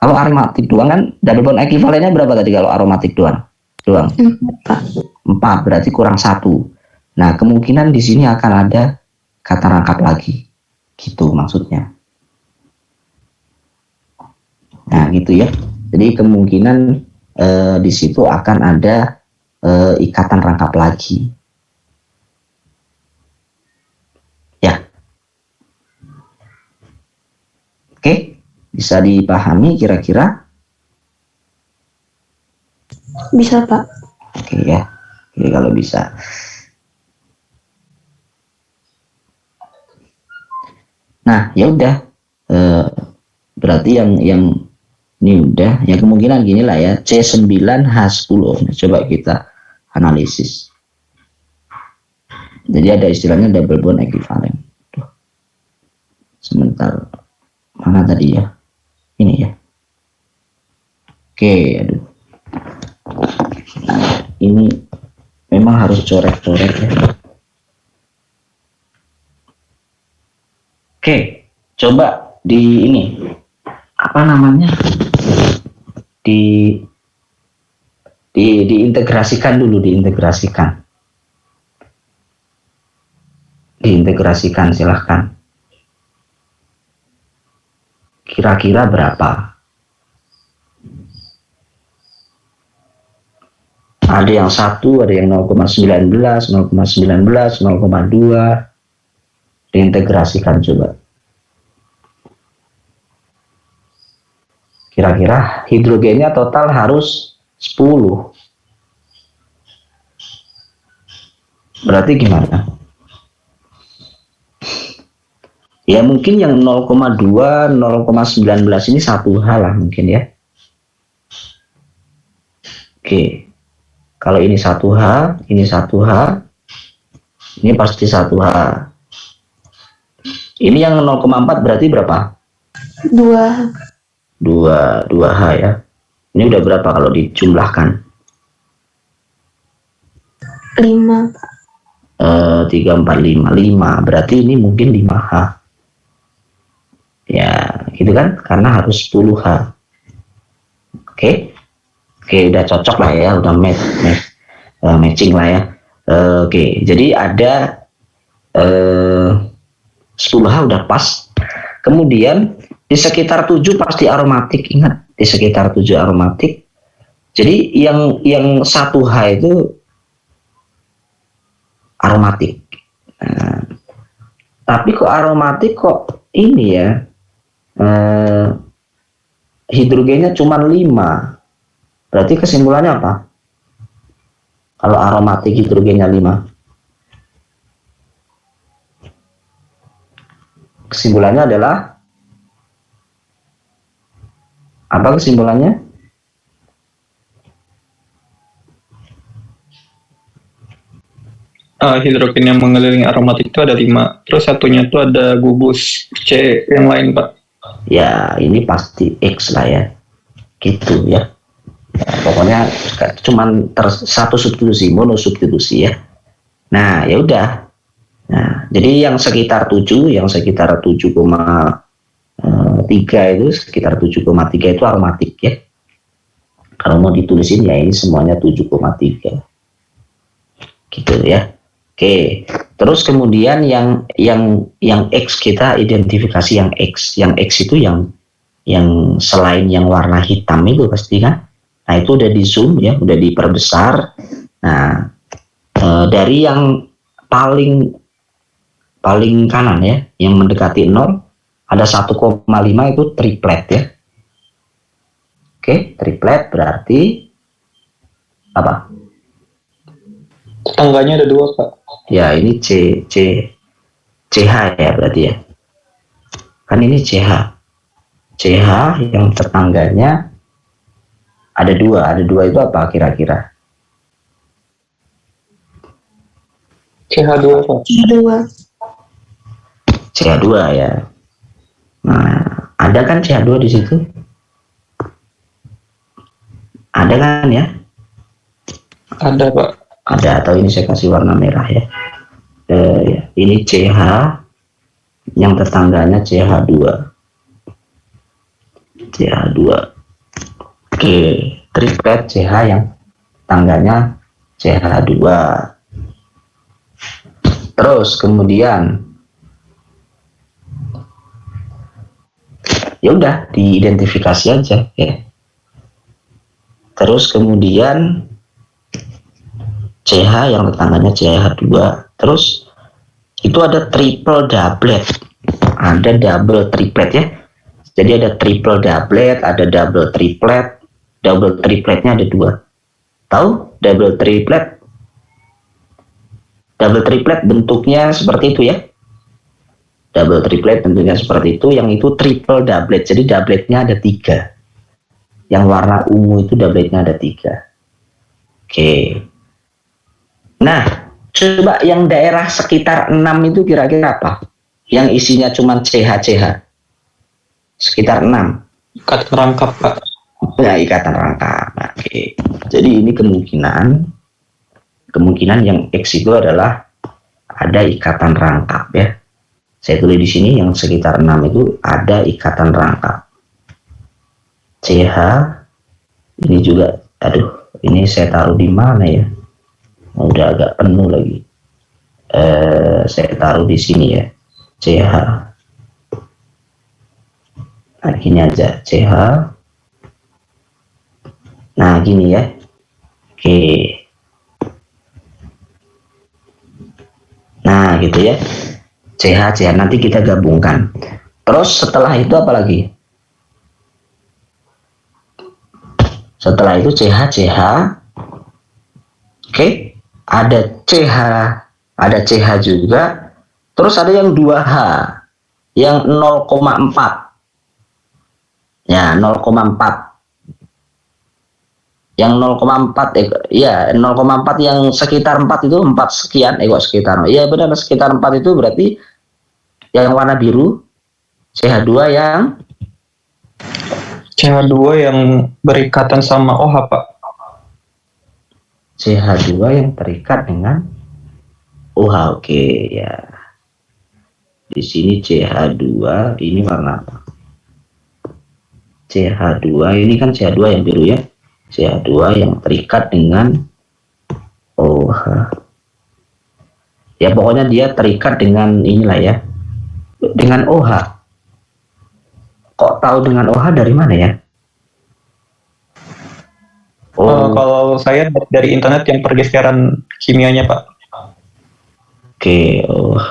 Speaker 1: Kalau aromatik doang kan double bond equivalennya berapa tadi kalau aromatik doang? 4, berarti kurang 1. Nah, kemungkinan di sini akan ada kata rangkap lagi. Gitu maksudnya. Nah, gitu ya. Jadi kemungkinan di situ akan ada ikatan rangkap lagi. Ya. Oke, bisa dipahami kira-kira?
Speaker 2: Bisa, Pak.
Speaker 1: Oke ya. Oke, kalau bisa. Nah, ya udah. Berarti yang ini udah. Ya kemungkinan gini lah ya. C9H10. Nah, coba kita analisis. Jadi ada istilahnya double bond equivalent. Sebentar. Mana tadi ya? Ini ya. Oke, aduh. Nah, ini memang harus coret-coret ya. Oke, coba di ini apa namanya? Diintegrasikan dulu, diintegrasikan silahkan. Kira-kira berapa? Ada yang 1, ada yang 0,19, 0,19, 0,2. Diintegrasikan coba. Kira-kira hidrogennya total harus 10. Berarti gimana? Ya mungkin yang 0,2, 0,19 ini satu hal lah mungkin ya. Oke. Kalau ini 1H, ini 1H, ini pasti 1H. Ini yang 0,4 berarti berapa? 2H ya. Ini udah berapa kalau dijumlahkan?
Speaker 2: 5.
Speaker 1: 3, 4, 5. 5. Berarti ini mungkin 5H. Ya, gitu kan? Karena harus 10H. Oke. Oke, udah cocok lah ya, udah matching lah ya. Oke, jadi ada 10H udah pas. Kemudian di sekitar 7 pasti aromatik, ingat, di sekitar 7 aromatik. Jadi yang 1H itu aromatik. Nah, tapi kok aromatik kok ini ya, hidrogennya cuma 5. Berarti kesimpulannya apa? Kalau aromatik hidrogennya 5. Kesimpulannya adalah Apa kesimpulannya?
Speaker 3: Hidrogen yang mengelilingi aromatik itu ada 5. Terus satunya itu ada gugus C yang lain, Pak.
Speaker 1: Ya, ini pasti X lah ya. Gitu ya. Pokoknya cuman satu substitusi, monosubstitusi ya. Nah, ya udah. Nah, jadi yang sekitar 7, yang sekitar 7,3 itu, sekitar 7,3 itu aromatik ya. Kalau mau ditulisin ya ini semuanya 7,3. Gitu ya. Oke, terus kemudian yang X kita identifikasi yang X. Yang X itu yang selain yang warna hitam itu pasti kan. Nah, itu udah di zoom ya, udah diperbesar. Nah, dari yang paling kanan ya, yang mendekati 0 ada 1,5 itu triplet ya. Oke, triplet berarti apa?
Speaker 3: Tetangganya ada 2, Pak.
Speaker 1: Ya, ini CH ya berarti ya. Kan ini CH. CH yang tetangganya ada 2. Ada 2 itu apa kira-kira?
Speaker 3: CH2, Pak.
Speaker 2: Dua.
Speaker 1: CH2 ya. Nah, ada kan CH2 di situ? Ada kan ya?
Speaker 3: Ada, Pak.
Speaker 1: Ada, atau ini saya kasih warna merah ya. Ya. Ini CH yang tetangganya CH2. CH2. Oke, triplet CH yang tetangganya CH2. Terus kemudian ya udah diidentifikasi aja ya. Terus kemudian CH yang tetangganya CH2. Terus itu ada triple doublet. Ada double triplet ya. Jadi ada triple doublet, ada double triplet. Double tripletnya ada 2. Tahu double triplet? Double triplet bentuknya seperti itu ya. Double triplet bentuknya seperti itu. Yang itu triple doublet. Jadi doubletnya ada 3. Yang warna ungu itu doubletnya ada 3. Oke. Nah, coba yang daerah sekitar 6 itu kira-kira apa? Yang isinya cuma CH. Sekitar 6.
Speaker 3: Ikatan rangkap, Pak.
Speaker 1: Ya, ikatan rangkap. Oke. Jadi ini kemungkinan yang X itu adalah ada ikatan rangkap ya. Saya tulis di sini yang sekitar 6 itu ada ikatan rangkap. CH ini juga, aduh, ini saya taruh di mana ya? Udah agak penuh lagi. Saya taruh di sini ya. CH. Nah, gini aja, CH. Nah, gini ya. Oke. Nah, gitu ya. CH. Nanti kita gabungkan. Terus setelah itu apa lagi? Setelah itu CH. Oke. Ada CH juga. Terus ada yang 2H. Yang 0,4. Ya, 0,4. Yang 0,4 ya 0,4 yang sekitar 4 itu 4 sekian sekitar. Iya benar, sekitar 4 itu berarti yang warna biru CH2 yang
Speaker 3: yang berikatan sama OH, Pak.
Speaker 1: CH2 yang terikat dengan OH. Oke ya. Di sini CH2 ini warna apa? CH2 ini kan CH2 yang biru ya. CH2 yang terikat dengan OH. Ya pokoknya dia terikat dengan inilah ya. Dengan OH. Kok tahu dengan OH dari mana ya?
Speaker 3: Kalau saya dari internet yang pergeseran kimianya, Pak.
Speaker 1: Oke, OH.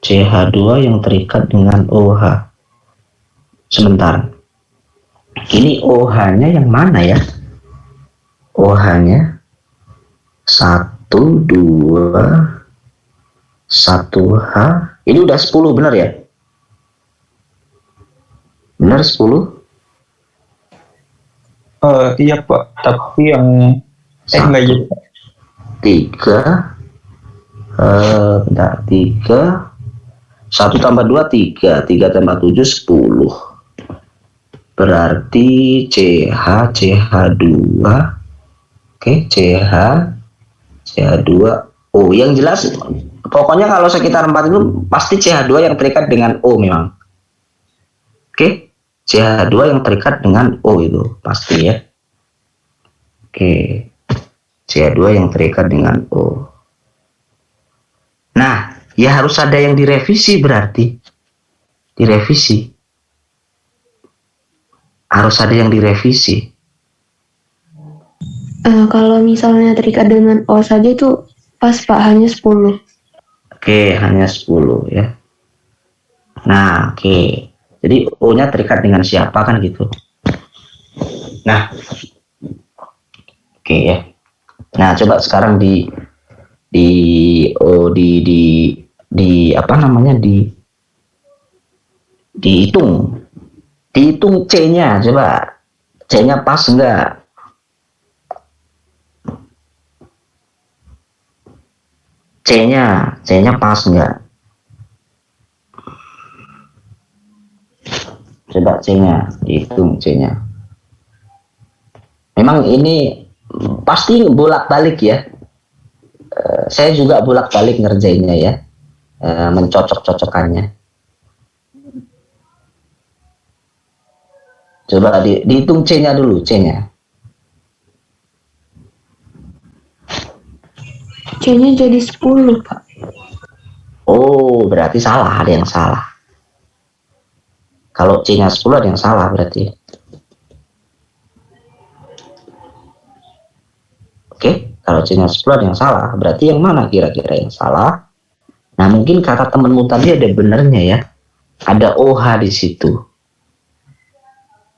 Speaker 1: CH2 yang terikat dengan OH. Sebentar. Ini OH-nya yang mana ya? OH-nya 1, 2, 1H. Ini udah 10 benar ya? Benar 10?
Speaker 3: Iya Pak, tapi yang enggak jadi.
Speaker 1: 3 bentar, 3 1 tambah 2 3 3 tambah 7 10, berarti CH 2. Oke, CH 2 O. Yang jelas pokoknya kalau sekitar 4 itu pasti CH 2 yang terikat dengan O memang. Oke, CH 2 yang terikat dengan O itu pasti ya. Oke, CH 2 yang terikat dengan O. Nah, ya harus ada yang direvisi berarti. Direvisi. Harus ada yang direvisi.
Speaker 2: Kalau misalnya terikat dengan O saja itu pas Pak, hanya 10.
Speaker 1: Oke, hanya 10 ya. Nah, oke. Jadi O-nya terikat dengan siapa kan gitu. Nah, oke ya. Nah, coba sekarang di apa namanya dihitung C-nya, coba C-nya pas enggak? C-nya pas enggak? Coba C-nya, dihitung C-nya. Memang ini pasti bolak-balik ya. Saya juga bolak-balik ngerjainnya ya. Mencocok-cocokannya. Coba dihitung C-nya dulu, C-nya.
Speaker 2: C-nya jadi 10 Pak.
Speaker 1: Oh, berarti salah, ada yang salah. Kalau C-nya 10 ada yang salah berarti. Oke, kalau C-nya 10 ada yang salah, berarti yang mana kira-kira yang salah? Nah, mungkin kata temenmu tadi ada benernya ya. Ada OH di situ.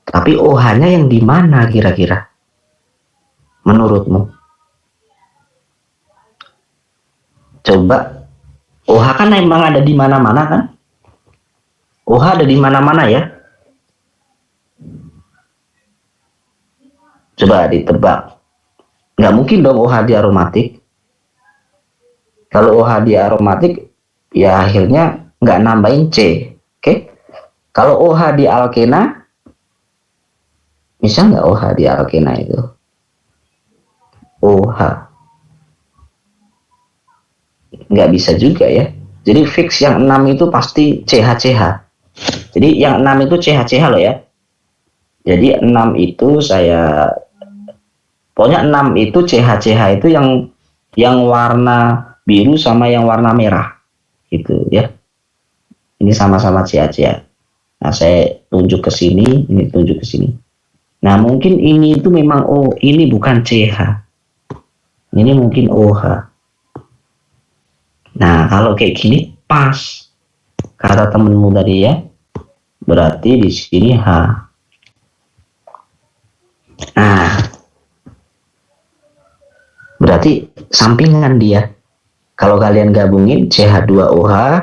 Speaker 1: Tapi OH-nya yang di mana kira-kira? Menurutmu? Coba, OH kan emang ada di mana-mana kan? OH ada di mana-mana ya? Coba ditebak. Nggak mungkin dong OH di aromatik. Kalau OH di aromatik, ya akhirnya nggak nambahin C. Oke? Kalau OH di alkena, bisa nggak OH di alkena itu? OH. Nggak bisa juga ya. Jadi fix yang 6 itu pasti CH. Jadi yang 6 itu CH loh ya. Jadi 6 itu pokoknya 6 itu CH itu yang warna biru sama yang warna merah. Gitu ya. Ini sama-sama CH. Nah, saya tunjuk ke sini, ini tunjuk ke sini. Nah, mungkin ini itu memang ini bukan CH. Ini mungkin OH. Nah, kalau kayak gini pas kata temenmu tadi ya. Berarti di sini H. Nah, berarti sampingan dia. Kalau kalian gabungin CH2OH,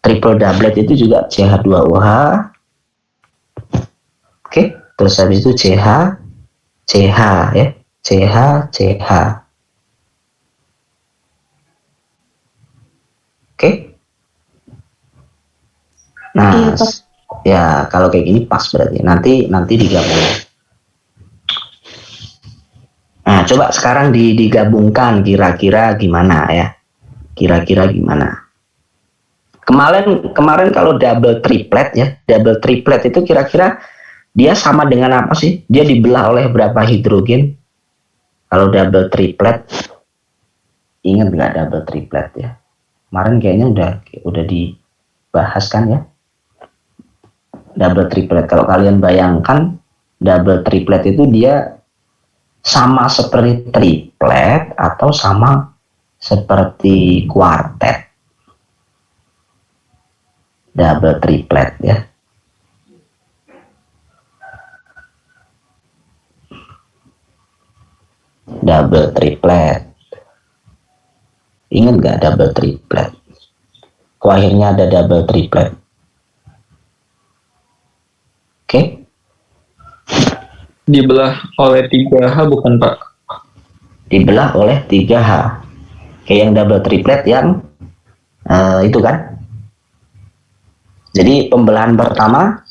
Speaker 1: triple doublet itu juga CH2OH. Oke, terus habis itu CH ya. CH. Oke. Nah,
Speaker 2: Iya, Pak.
Speaker 1: ya kalau kayak gini pas berarti. Nanti digabung. Nah, coba sekarang digabungkan kira-kira gimana ya? Kira-kira gimana? Kemarin kalau double triplet ya, double triplet itu kira-kira dia sama dengan apa sih? Dia dibelah oleh berapa hidrogen? Kalau double triplet, ingat nggak double triplet ya? Kemarin kayaknya udah dibahas kan ya? Double triplet. Kalau kalian bayangkan double triplet itu dia sama seperti triplet atau sama seperti kuartet. Double triplet ya. Double triplet. Ingat nggak double triplet? Kok akhirnya ada double triplet? Oke.
Speaker 3: dibelah oleh 3H bukan Pak?
Speaker 1: Dibelah oleh 3H. Kayak yang double triplet yang itu kan. Jadi pembelahan pertama,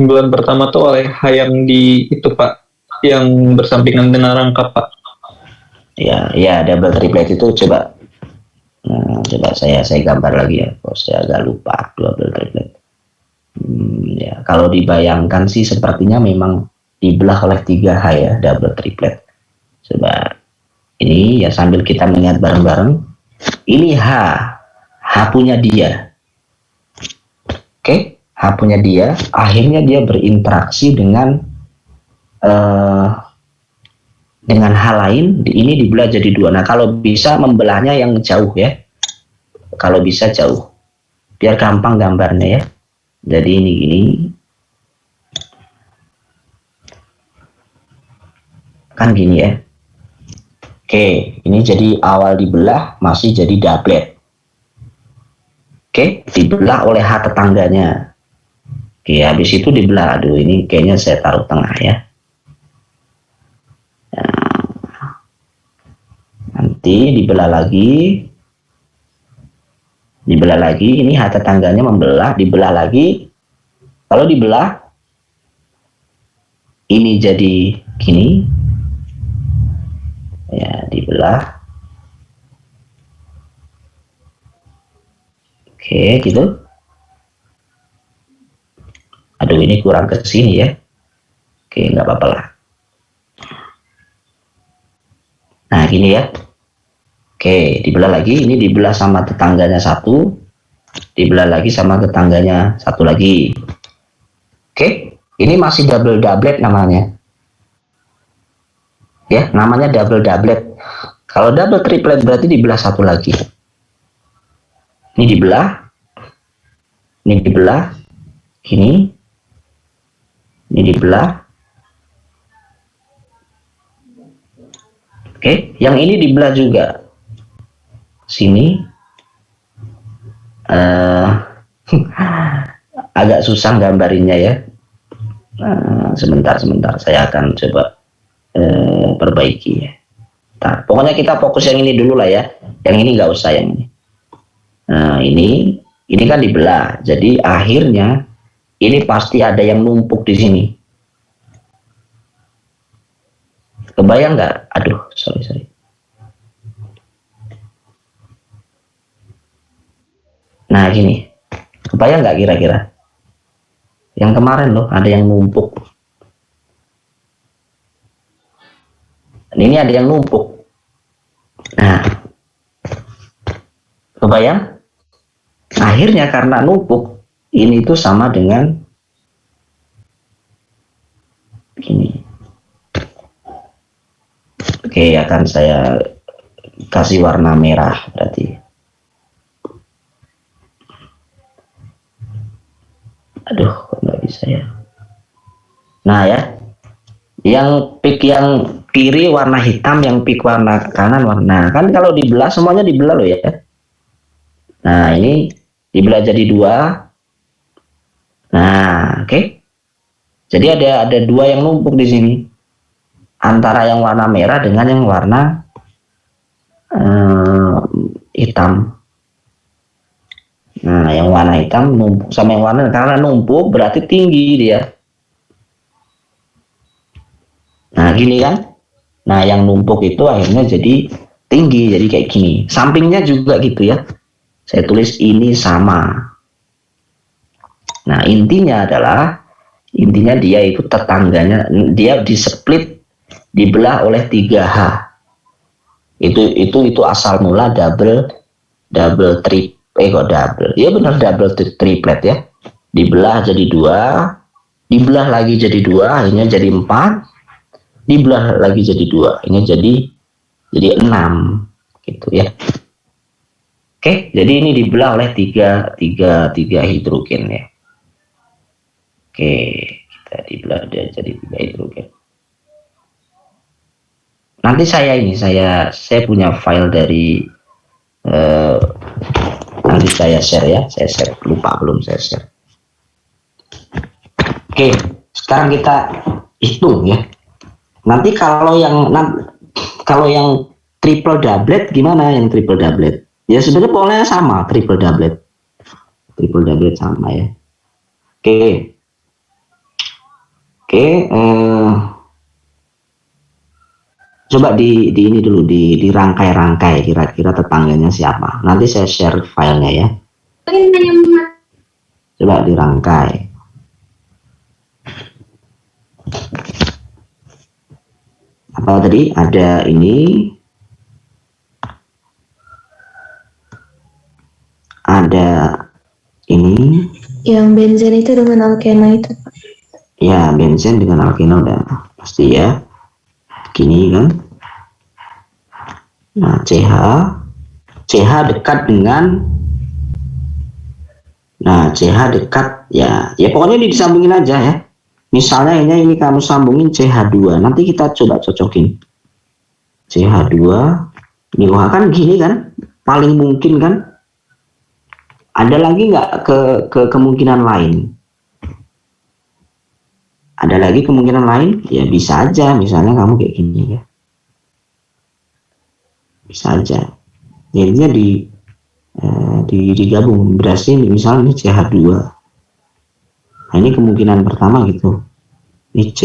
Speaker 3: Bulan pertama tuh oleh H yang di itu Pak, yang bersampingan dengan rangkap Pak.
Speaker 1: ya double triplet itu coba coba saya gambar lagi ya. Kok saya agak lupa double triplet. Ya, kalau dibayangkan sih sepertinya memang dibelah oleh 3H ya double triplet. Coba ini ya sambil kita melihat bareng-bareng. Ini H punya dia. Oke, H punya dia. Akhirnya dia berinteraksi dengan H lain. Ini dibelah jadi 2. Nah, kalau bisa membelahnya yang jauh ya. Kalau bisa jauh. Biar gampang gambarnya ya. Jadi ini gini. Kan gini ya. Oke, ini jadi awal dibelah masih jadi doublet. Oke, dibelah oleh H tetangganya. Oke, habis itu dibelah. Aduh, ini kayaknya saya taruh tengah ya. Nah, nanti dibelah lagi. Dibelah lagi. Ini H tetangganya membelah. Dibelah lagi. Kalau dibelah, ini jadi gini. Ya, dibelah. Oke, gitu. Aduh, ini kurang ke sini ya. Oke, nggak apa-apa lah. Nah, gini ya. Oke, dibelah lagi. Ini dibelah sama tetangganya 1. Dibelah lagi sama tetangganya 1 lagi. Oke, ini masih double doublet namanya. Ya, namanya double doublet. Kalau double triplet berarti dibelah 1 lagi. Ini dibelah. Ini dibelah. Gini. Ini dibelah. Oke, yang ini dibelah juga. Sini. Agak susah gambarinnya ya. Sebentar. Saya akan coba perbaiki ya. Nah, pokoknya kita fokus yang ini dulu lah ya. Yang ini nggak usah yang ini. Nah, ini kan dibelah. Jadi akhirnya ini pasti ada yang numpuk di sini. Kebayang nggak? Aduh, sorry. Nah, gini. Kebayang nggak kira-kira? Yang kemarin loh, ada yang numpuk. Ini ada yang numpuk. Nah, kebayang? Akhirnya karena numpuk, ini tuh sama dengan gini. Oke, akan saya kasih warna merah berarti. Aduh, kok nggak bisa ya. Nah ya, yang peak yang kiri warna hitam, yang peak warna kanan warna. Kan kalau dibelah semuanya dibelah loh ya. Nah, ini dibelah jadi 2. Nah, oke. Jadi ada 2 yang numpuk di sini. Antara yang warna merah dengan yang warna hitam. Nah, yang warna hitam numpuk sama yang warna, karena numpuk berarti tinggi dia. Nah, gini kan. Nah, yang numpuk itu akhirnya jadi tinggi, jadi kayak gini. Sampingnya juga gitu ya. Saya tulis ini sama. Nah, intinya dia itu tetangganya, dia displit, dibelah oleh 3H. Itu asal mula double trip. Kok double? Ya benar, double triplet ya. Dibelah jadi 2, dibelah lagi jadi 2, akhirnya jadi 4. Dibelah lagi jadi 2, ini jadi 6 gitu ya. Oke, jadi ini dibelah oleh 3 hidrogen ya. Oke, kita dibelah jadi 3 hidrogen. Nanti saya punya file dari nanti saya share ya. Saya share, lupa belum saya share. Oke, Sekarang kita hitung ya. Nanti kalau yang triple doublet gimana? Yang triple doublet? Ya sebenarnya polanya sama, triple doublet sama ya. Oke. Coba di ini dulu dirangkai-rangkai kira-kira tetangganya siapa. Nanti saya share filenya ya. Coba dirangkai. Apa tadi? Ada ini. Ada ini.
Speaker 2: Yang benzen itu dengan alkena itu, Pak.
Speaker 1: Ya, benzen dengan alkena udah pasti ya. Gini kan. Nah, CH dekat dengan CH dekat ya pokoknya ini disambungin aja ya. Misalnya ini kamu sambungin CH2, nanti kita coba cocokin. CH2 ini OH kan gini kan, paling mungkin kan. Ada lagi nggak ke kemungkinan lain? Ada lagi kemungkinan lain? Ya bisa aja, misalnya kamu kayak gini ya. Bisa aja. Jadinya digabung, berarti misalnya ini CH2. Nah, ini kemungkinan pertama gitu. Ini C.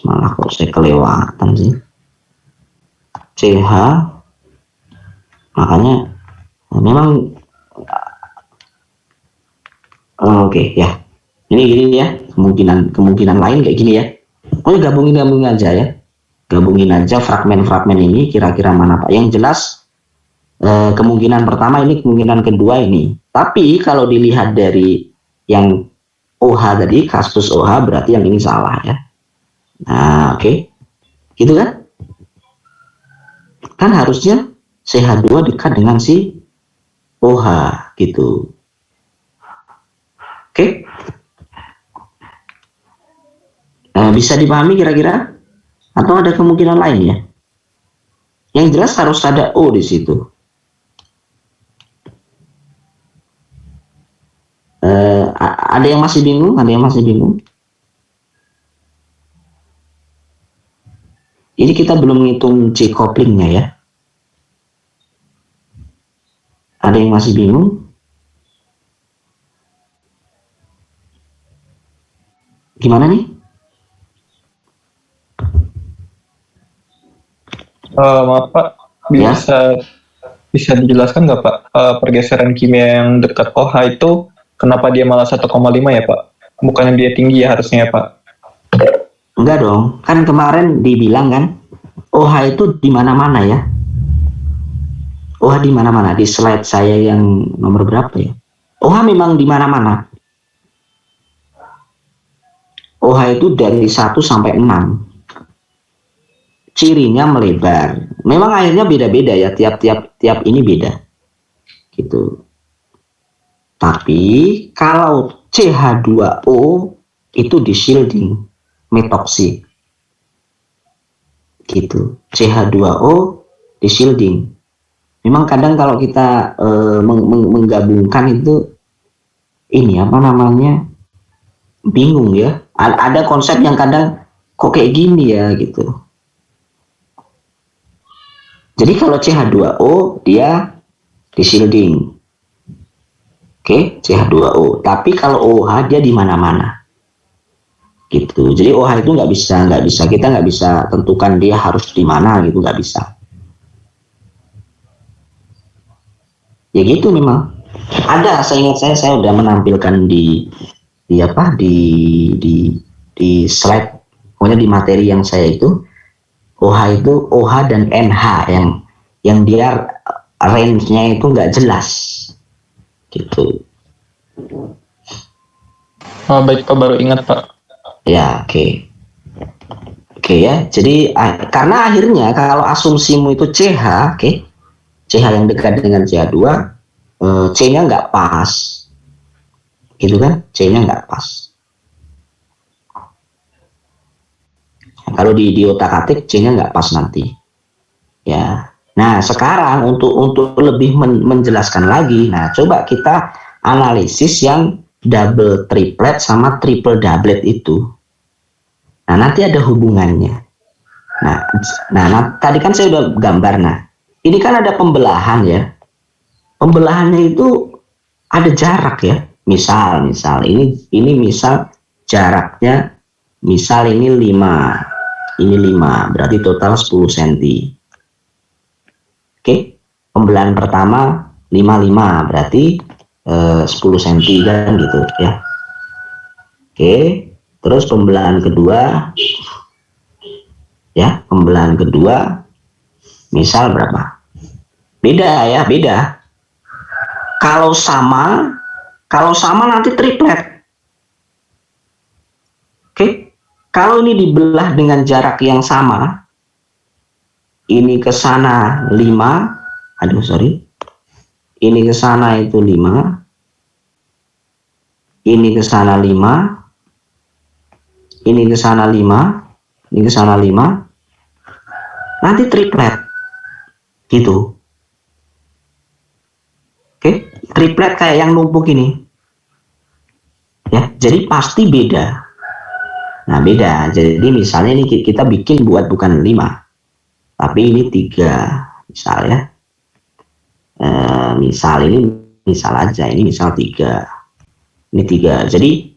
Speaker 1: Malah kok saya kelewatan sih. CH. Makanya memang oke ya. Ini gini ya, kemungkinan lain kayak gini ya. Pokoknya gabungin aja ya. Gabungin aja fragmen-fragmen ini kira-kira mana Pak. Yang jelas kemungkinan pertama ini, kemungkinan kedua ini. Tapi kalau dilihat dari yang OH tadi, kasus OH berarti yang ini salah ya. Nah, oke. Gitu kan? Kan harusnya CH2 dekat dengan si OH gitu. Oke. Bisa dipahami kira-kira? Atau ada kemungkinan lain ya? Yang jelas harus ada O di situ. Ada yang masih bingung? Ini kita belum ngitung C couplingnya ya. Ada yang masih bingung? Gimana nih?
Speaker 3: Maaf Pak, bisa dijelaskan nggak Pak, pergeseran kimia yang dekat OH itu kenapa dia malah 1,5 ya Pak? Bukannya dia tinggi ya harusnya ya Pak?
Speaker 1: Enggak dong, kan kemarin dibilang kan OH itu di mana-mana ya. OH di mana-mana, di slide saya yang nomor berapa ya? OH memang di mana-mana. OH itu dari 1 sampai 6. Cirinya melebar. Memang akhirnya beda-beda ya, tiap ini beda. Gitu. Tapi kalau CH2O itu di shielding, metoksi. Gitu. CH2O di shielding. Memang kadang kalau kita menggabungkan itu ini apa namanya? Bingung ya. Ada konsep yang kadang kok kayak gini ya gitu. Jadi kalau CH2O dia di shielding. Oke, CH2O. Tapi kalau OH dia di mana-mana. Gitu. Jadi OH itu nggak bisa kita nggak bisa tentukan dia harus di mana gitu, nggak bisa. Ya gitu memang. Ada, seingat saya udah menampilkan di slide, pokoknya di materi yang saya itu. OH itu OH dan NH yang dia range-nya itu nggak jelas gitu.
Speaker 3: Baik Pak, baru ingat Pak.
Speaker 1: Ya oke ya. Jadi karena akhirnya kalau asumsimu itu CH, CH yang dekat dengan CH2, C-nya nggak pas, gitu kan? C-nya nggak pas. Kalau di otak-atik C-nya nggak pas nanti. Ya, Nah, sekarang untuk lebih menjelaskan lagi, nah coba kita analisis yang double triplet sama triple doublet itu. Nah, nanti ada hubungannya. Tadi kan saya udah gambar. Nah, ini kan ada pembelahan ya. Pembelahannya itu ada jarak ya. Misal ini misal jaraknya misal ini 5, berarti total 10 cm. Oke, pembelahan pertama 5 berarti 10 cm kan gitu ya. Oke, terus pembelahan kedua ya, pembelahan kedua misal berapa? Beda ya, beda. Kalau sama nanti triplet. Oke, kalau ini dibelah dengan jarak yang sama, ini ke sana 5, ini ke sana itu 5, ini ke sana 5, ini ke sana 5, ini ke sana 5, nanti triplet gitu. Oke, triplet kayak yang numpuk ini ya, jadi pasti beda. Nah, beda. Jadi misalnya ini kita bikin bukan 5, tapi ini 3 misalnya. Misal aja ini misal 3, ini 3. Jadi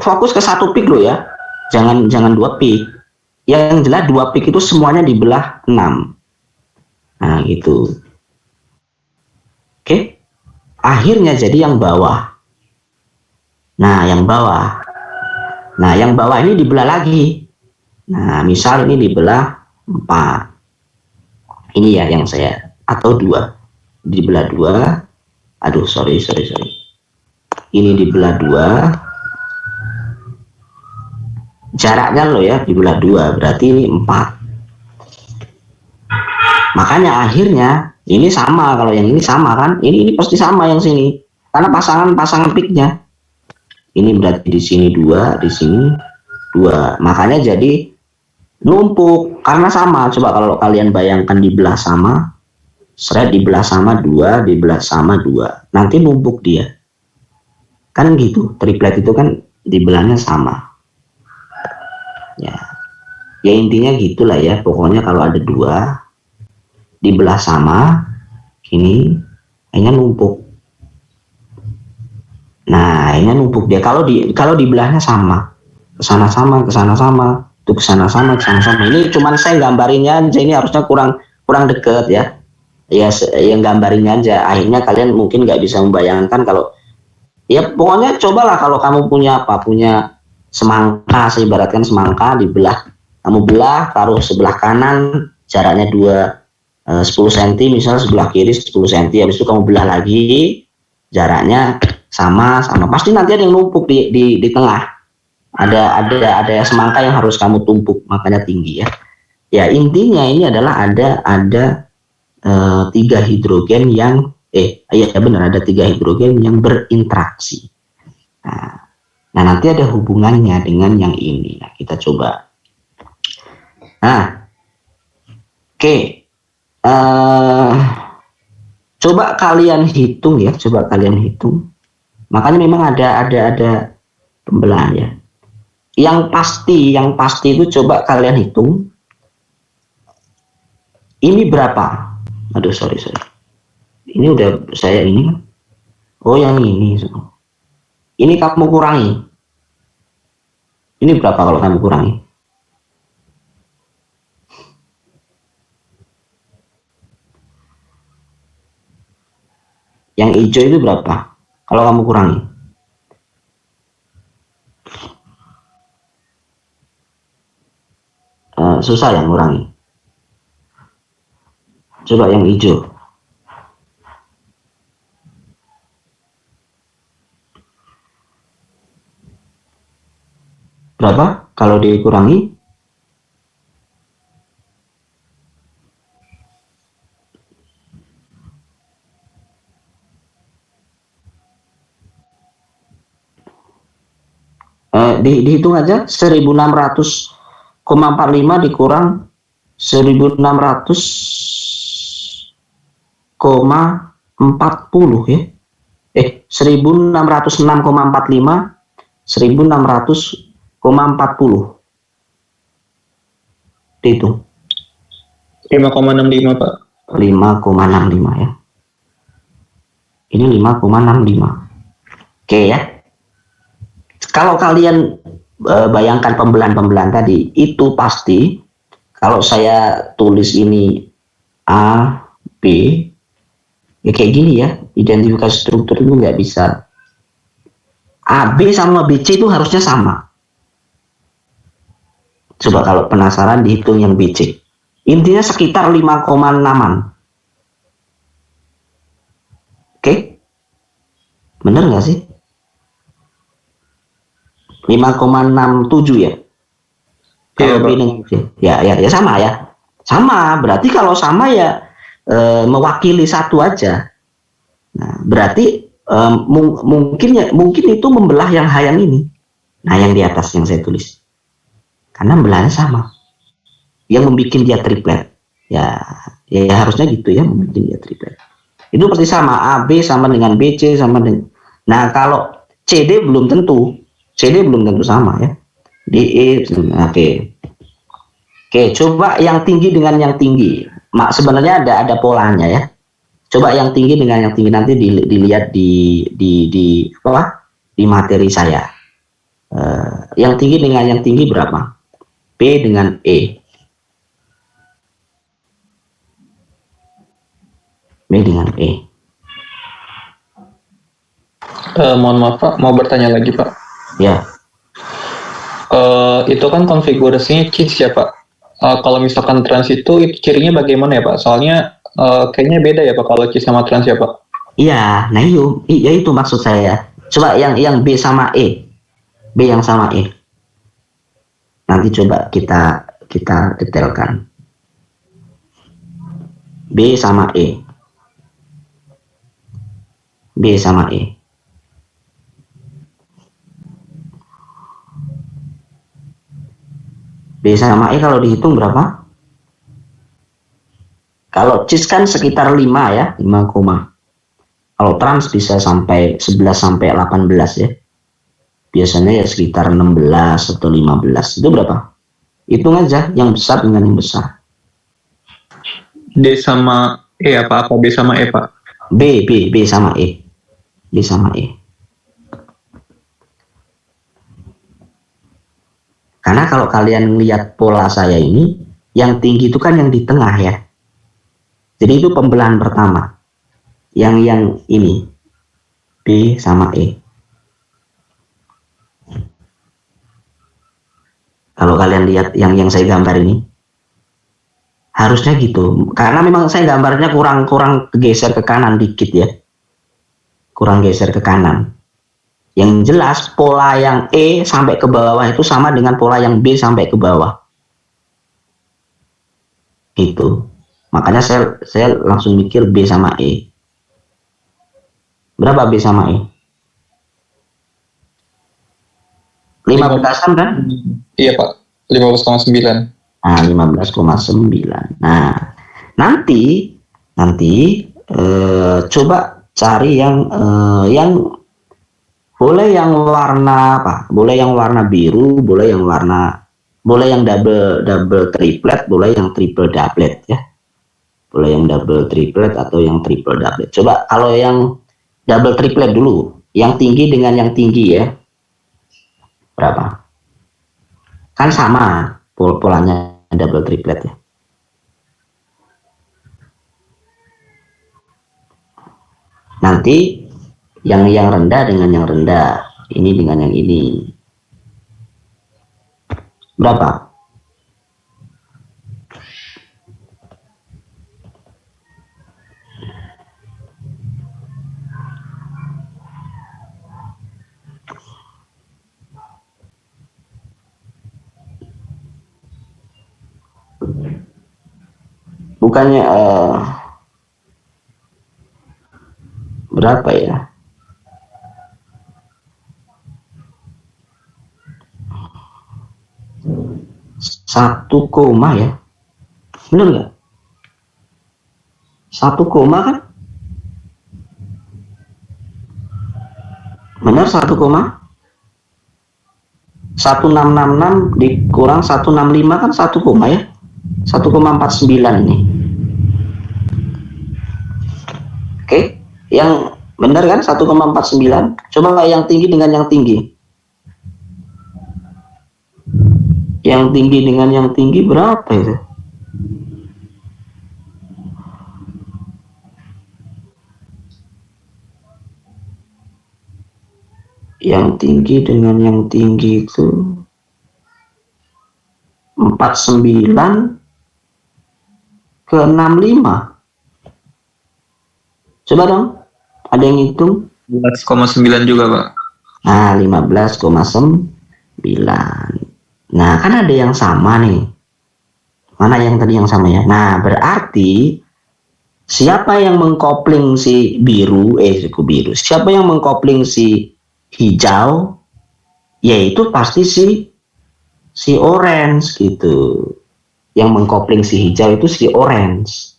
Speaker 1: fokus ke satu peak lo ya, jangan 2 peak. Yang jelas 2 peak itu semuanya dibelah 6. Nah gitu. Oke, akhirnya jadi yang bawah. Nah yang bawah ini dibelah lagi. Nah misal ini dibelah 4, ini ya yang saya, atau 2, dibelah 2. Aduh, sorry, ini dibelah 2, jaraknya lo ya dibelah 2, berarti ini 4. Makanya akhirnya ini sama, kalau yang ini sama kan, ini pasti sama yang sini, karena pasangan peaknya. Ini berarti di sini 2, di sini 2, makanya jadi numpuk karena sama. Coba kalau kalian bayangkan dibelah sama, dibelah sama 2, dibelah sama 2, nanti numpuk dia. Kan gitu, triplet itu kan dibelahnya sama. Ya intinya gitulah ya, pokoknya kalau ada 2 dibelah sama, ini akhirnya numpuk. Nah, ini numpuk dia. Kalau dibelahnya sama, kesana sama, tuh kesana sama. Ini cuman saya gambarinnya aja, ini harusnya kurang deket ya. Ya, yang gambarinnya aja. Akhirnya kalian mungkin nggak bisa membayangkan kalau, ya pokoknya cobalah kalau kamu punya semangka, saya ibaratkan semangka dibelah, kamu belah, taruh sebelah kanan, jaraknya 10 cm, misalnya sebelah kiri 10 cm, habis itu kamu belah lagi, jaraknya sama, pasti nanti ada yang numpuk di tengah. Ada semangka yang harus kamu tumpuk, makanya tinggi ya. Ya intinya ini adalah ada 3 hidrogen yang ada 3 hidrogen yang berinteraksi. Nah nanti ada hubungannya dengan yang ini. Nah kita coba. Nah, oke. Coba kalian hitung ya, Makanya memang ada pembelahan ya. Yang pasti itu coba kalian hitung. Ini berapa? Aduh, sorry. Ini udah saya ini. Oh, yang ini. Ini kamu kurangi. Ini berapa kalau kamu kurangi? Yang hijau itu berapa kalau kamu kurangi? Susah ya ngurangi. Coba yang hijau. Berapa kalau dikurangi? Dihitung aja 1600,45 dikurang 1600 ya. 1606,45, 1600,40. Itu
Speaker 3: 5,65 Pak.
Speaker 1: 5,65 ya. Ini 5,65. Oke ya. Kalau kalian bayangkan pembelahan-pembelahan tadi, itu pasti kalau saya tulis ini A, B, ya kayak gini ya, identifikasi struktur itu nggak bisa. AB sama BC itu harusnya sama. Coba kalau penasaran dihitung yang BC. Intinya sekitar 5,6-an. Oke? Bener nggak sih? 5,67 ya? Kalau B dan C. Ya sama ya. Sama, berarti kalau sama ya mewakili satu aja. Nah, berarti mungkin itu membelah yang H yang ini. Nah, yang di atas yang saya tulis. Karena belahnya sama. Yang membuat dia triplet. Ya harusnya gitu ya, membuat dia triplet. Itu pasti sama, AB sama dengan BC sama dengan. Nah, kalau CD belum tentu. CD belum tentu sama ya. DE, oke. Oke, coba yang tinggi dengan yang tinggi. Sebenarnya ada polanya ya. Coba yang tinggi dengan yang tinggi, nanti dilihat di materi saya. Yang tinggi dengan yang tinggi berapa? B dengan E. B dengan E.
Speaker 3: Mohon maaf Pak, mau bertanya lagi Pak.
Speaker 1: Ya.
Speaker 3: Itu kan konfigurasinya CIS ya Pak. Kalau misalkan trans itu cirinya bagaimana ya Pak? Soalnya kayaknya beda ya Pak kalau CIS sama trans ya Pak.
Speaker 1: Iya, nah itu maksud saya. Coba yang B sama E. B yang sama E. Nanti coba kita detailkan. B sama E. B sama E. B sama E kalau dihitung berapa? Kalau CIS kan sekitar 5 ya, 5, kalau trans bisa sampai 11 sampai 18 ya. Biasanya ya sekitar 16 atau 15. Itu berapa? Hitung aja yang besar dengan yang besar.
Speaker 3: D sama E apa B sama E Pak?
Speaker 1: B sama E. B sama E. Karena kalau kalian lihat pola saya ini, yang tinggi itu kan yang di tengah ya. Jadi itu pembelahan pertama. Yang ini. B sama E. Kalau kalian lihat yang saya gambar ini. Harusnya gitu. Karena memang saya gambarnya kurang geser ke kanan dikit ya. Kurang geser ke kanan. Yang jelas pola yang E sampai ke bawah itu sama dengan pola yang B sampai ke bawah. Gitu. Makanya saya langsung mikir B sama E. Berapa B sama E? 15-an kan?
Speaker 3: Iya Pak, 15,9.
Speaker 1: Nah, 15,9. Nah, nanti coba cari yang boleh yang warna apa? Boleh yang warna biru, boleh yang double triplet, boleh yang triple doublet ya. Boleh yang double triplet atau yang triple doublet. Coba kalau yang double triplet dulu, yang tinggi dengan yang tinggi ya. Berapa? Kan sama polanya double triplet ya. Nanti yang rendah dengan yang rendah, ini dengan yang ini. Berapa? Bukannya berapa ya? Satu koma ya, bener nggak? 1 koma kan? Benar 1,1666 dikurang 165 kan 1, ya 1,49 ini. Oke, yang benar kan 1,49. Coba yang tinggi dengan yang tinggi. Yang tinggi dengan yang tinggi berapa itu? Yang tinggi dengan yang tinggi itu 49 ke 65. Coba dong, ada yang hitung?
Speaker 3: 15,9 juga, Pak.
Speaker 1: Nah, 15,9. Nah, kan ada yang sama nih. Mana yang tadi yang sama ya? Nah, berarti siapa yang mengkopling si biru? Siapa yang mengkopling si hijau? Yaitu pasti si orange gitu. Yang mengkopling si hijau itu si orange.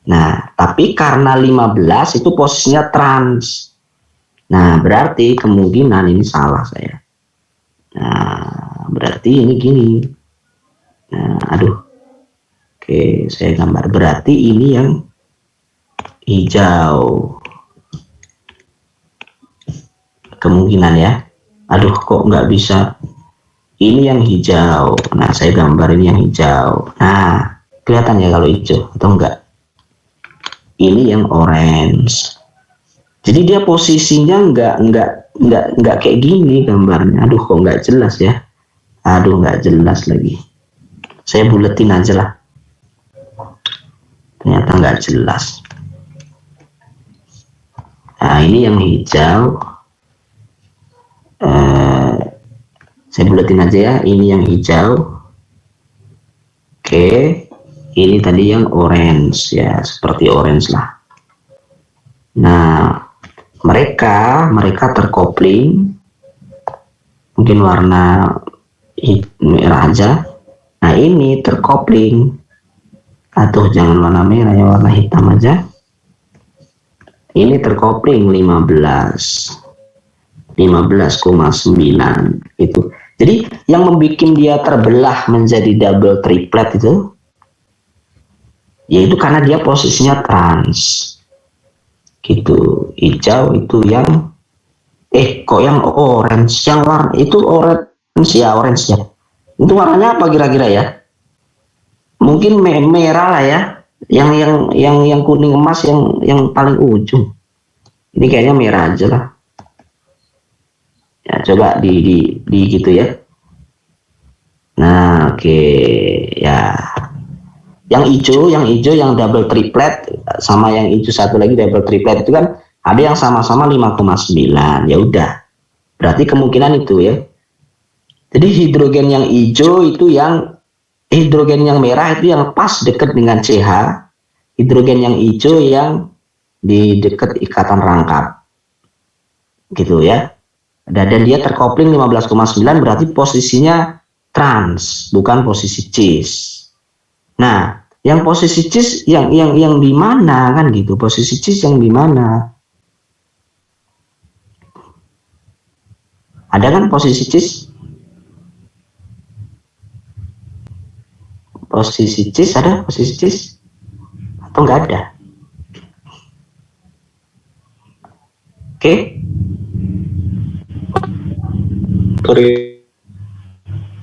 Speaker 1: Nah, tapi karena 15 itu posisinya trans. Nah, berarti kemungkinan ini salah saya. Nah, berarti ini gini. Nah, aduh. Oke, saya gambar. Berarti ini yang hijau. Kemungkinan ya. Aduh, kok nggak bisa. Ini yang hijau. Nah, saya gambar ini yang hijau. Nah, kelihatan ya kalau hijau atau enggak? Ini yang orange. Jadi dia posisinya nggak kayak gini gambarnya. Aduh, kok nggak jelas ya. Aduh, nggak jelas lagi. Saya buletin aja lah. Ternyata nggak jelas. Nah, ini yang hijau. Saya buletin aja ya. Ini yang hijau. Oke. Ini tadi yang orange ya, seperti orange lah. Nah, mereka terkopling. Mungkin warna merah aja. Nah, ini terkopling. Atau jangan warna merah ya, warna hitam aja. Ini terkopling 15,9 itu. Jadi yang membuat dia terbelah menjadi double triplet itu yaitu karena dia posisinya trans gitu. Hijau itu yang kok yang orange, yang warna itu orange ya, itu warnanya apa kira-kira ya? Mungkin merah lah ya, yang kuning emas yang paling ujung. Ini kayaknya merah aja lah ya. Coba di gitu ya. Nah, oke ya. Yang hijau yang double triplet sama yang hijau satu lagi double triplet itu kan ada yang sama-sama 5,9. Ya udah. Berarti kemungkinan itu ya. Jadi hidrogen yang hijau itu hidrogen yang merah itu yang pas dekat dengan CH. Hidrogen yang hijau yang di dekat ikatan rangkap. Gitu ya. Dan dia terkopling 15,9 berarti posisinya trans, bukan posisi cis. Nah, yang posisi cis yang di mana kan gitu? Posisi cis yang di mana? Ada kan posisi cis? Posisi cis ada posisi cis? Atau enggak ada? Oke.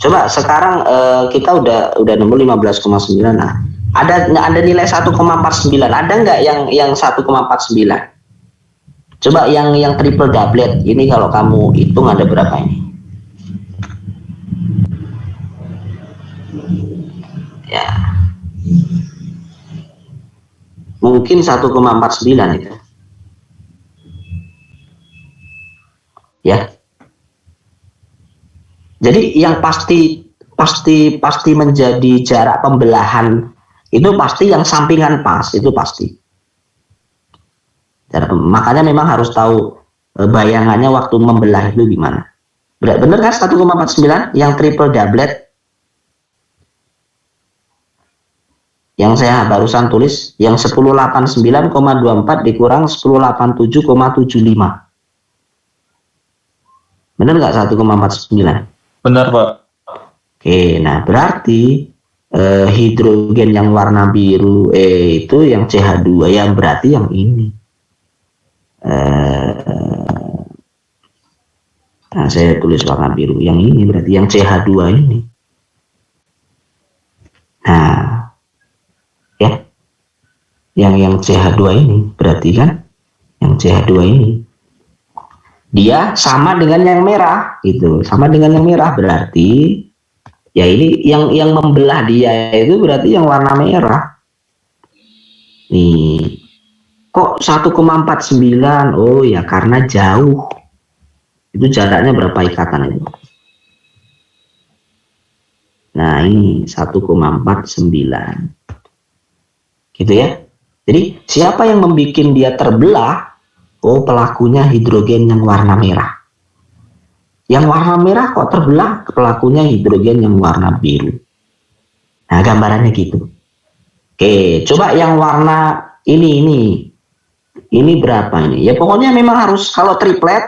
Speaker 1: Coba sekarang kita udah nemu 15,9. Nah, ada nilai 1,49. Ada nggak yang 1,49? Coba yang triple doublet ini kalau kamu hitung ada berapa ini? Ya. Mungkin 1,49 itu. Ya. Jadi yang pasti menjadi jarak pembelahan itu pasti yang sampingan pas, itu pasti. Makanya memang harus tahu bayangannya waktu membelah itu gimana. Benar kan 1,49 yang triple doublet? Yang saya barusan tulis yang 1089,24 dikurang 1087,75. Benar nggak 1,49?
Speaker 3: Benar Pak.
Speaker 1: Oke, nah berarti hidrogen yang warna biru itu yang CH2 ya, berarti yang ini. Nah, saya tulis warna biru yang ini, berarti yang CH2 ini. Nah, ya, yang CH2 ini berarti kan yang CH2 ini dia sama dengan yang merah gitu, sama dengan yang merah, berarti ya ini yang membelah dia itu berarti yang warna merah. Nih, kok 1,49? Oh ya, karena jauh. Itu jaraknya berapa ikatan itu? Nah, ini 1,49. Gitu ya. Jadi, siapa yang membuat dia terbelah? Oh, pelakunya hidrogen yang warna merah. Yang warna merah kok terbelah, pelakunya hidrogen yang warna biru. Nah, gambarannya gitu. Oke, coba yang warna ini berapa ini? Ya pokoknya memang harus, kalau triplet,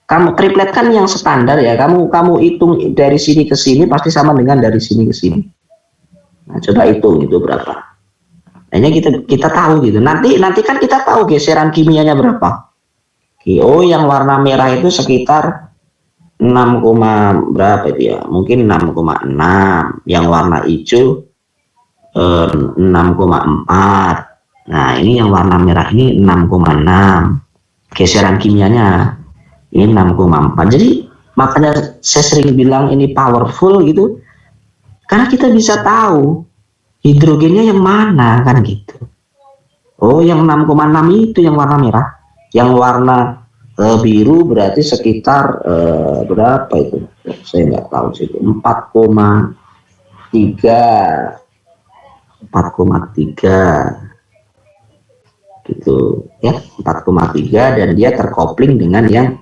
Speaker 1: kamu triplet kan yang standar ya. Kamu hitung dari sini ke sini pasti sama dengan dari sini ke sini. Nah, coba hitung itu berapa. Hanya kita tahu gitu. Nanti kan kita tahu geseran kimianya berapa. Oke, oh yang warna merah itu sekitar 6, berapa itu ya? Mungkin 6,6. Yang warna hijau 6,4. Nah, ini yang warna merah ini 6,6. Geseran kimianya ini 6,4. Jadi makanya saya sering bilang ini powerful gitu. Karena kita bisa tahu hidrogennya yang mana kan gitu. Oh, yang 6,6 itu yang warna merah. Yang warna biru berarti sekitar berapa itu? Saya nggak tahu sih. 4,3 gitu ya, 4,3, dan dia terkopling dengan yang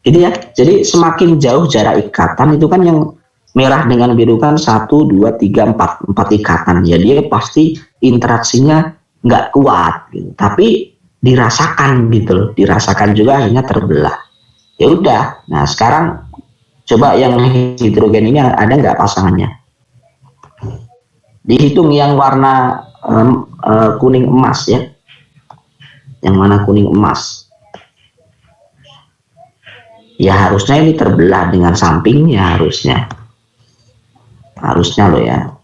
Speaker 1: ini ya. Jadi semakin jauh jarak ikatan itu kan, yang merah dengan biru kan 1, 2, 3, 4 ikatan ya, dia pasti interaksinya nggak kuat gitu. Tapi dirasakan gitu loh, dirasakan juga akhirnya terbelah. Ya udah, nah sekarang coba yang hidrogen ini ada nggak pasangannya? Dihitung yang warna kuning emas ya. Yang mana kuning emas? Ya harusnya ini terbelah dengan sampingnya, harusnya loh ya.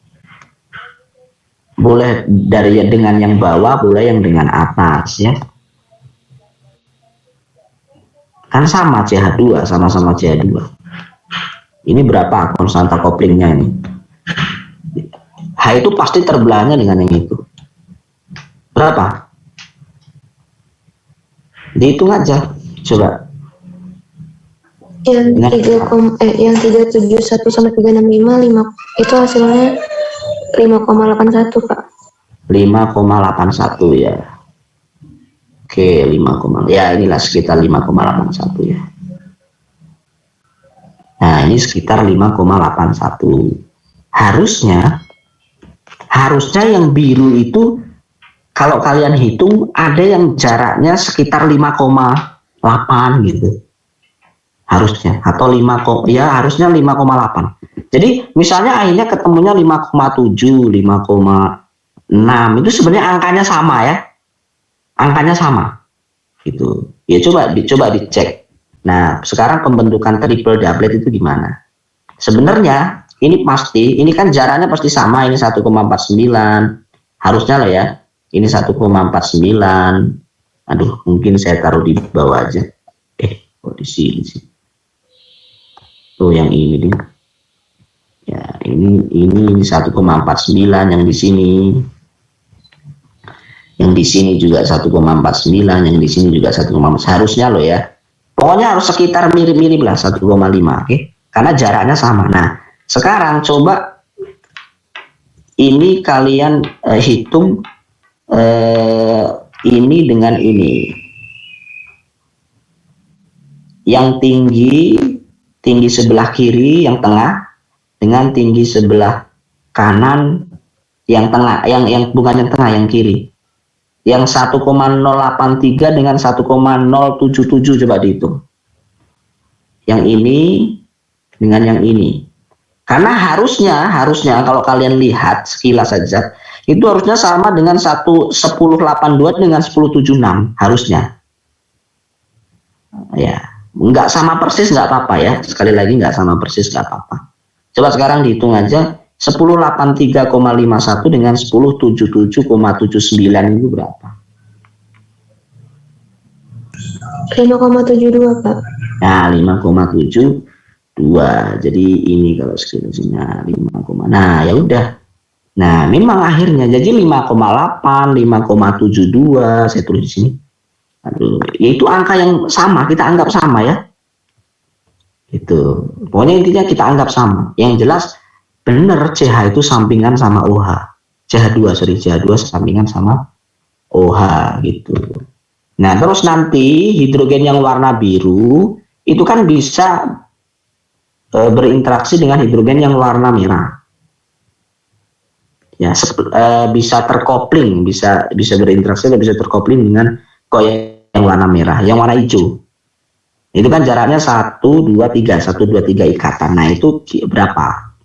Speaker 1: Boleh dari dengan yang bawah, boleh yang dengan atas ya. Kan sama CH2, sama-sama CH2. Ini berapa konstanta koplingnya ini? H itu pasti terbelahnya dengan yang itu. Berapa? Dihitung aja, coba.
Speaker 2: Yang 371 sama 365 itu hasilnya 5,81 Pak.
Speaker 1: 5,81 ya. Oke, 5, ya inilah sekitar 5,81 ya. Nah, ini sekitar 5,81. Harusnya yang biru itu kalau kalian hitung ada yang jaraknya sekitar 5,8 gitu. Harusnya, atau harusnya 5,8. Jadi misalnya akhirnya ketemunya 5,7, 5,6, itu sebenarnya angkanya sama ya. Angkanya sama. Gitu. Ya coba dicek. Nah, sekarang pembentukan triple doublet itu gimana? Sebenarnya ini kan jaraknya pasti sama, ini 1,49. Harusnya lah ya. Ini 1,49. Aduh, mungkin saya taruh di bawah aja. Kok di sini sih? Oh, yang ini deh. Ya, ini 1,49 yang di sini. Yang di sini juga 1,49, yang di sini juga 1,49. Harusnya loh ya. Pokoknya harus sekitar mirip-mirip lah 1,5, oke? Karena jaraknya sama. Nah, sekarang coba ini kalian hitung ini dengan ini. Yang tinggi sebelah kiri yang tengah dengan tinggi sebelah kanan yang tengah, yang bukan yang tengah, yang kiri. Yang 1,083 dengan 1,077 coba dihitung. yang ini dengan yang ini. Karena harusnya kalau kalian lihat sekilas saja itu harusnya sama dengan 1082 dengan 1076 harusnya. Ya, nggak sama persis nggak apa-apa ya. Sekali lagi nggak sama persis nggak apa-apa. Coba sekarang dihitung aja 1083,51 dengan 1077,79 itu berapa?
Speaker 2: 5,72 Pak.
Speaker 1: Nah, 5,72. Jadi ini kalau sekitarnya 5, nah ya udah. Nah, memang akhirnya jadi 5,8, 5,72 saya tulis di sini. Aduh, yaitu angka yang sama, kita anggap sama ya. Itu. Pokoknya intinya kita anggap sama. Yang jelas benar CH itu sampingan sama OH. CH2 sampingan sama OH gitu. Nah, terus nanti hidrogen yang warna biru itu kan bisa berinteraksi dengan hidrogen yang warna merah. Ya, bisa terkopling, bisa berinteraksi atau bisa terkopling dengan yang warna merah, yang warna hijau. Itu kan jaraknya 1, 2, 3 ikatan. Nah, itu berapa?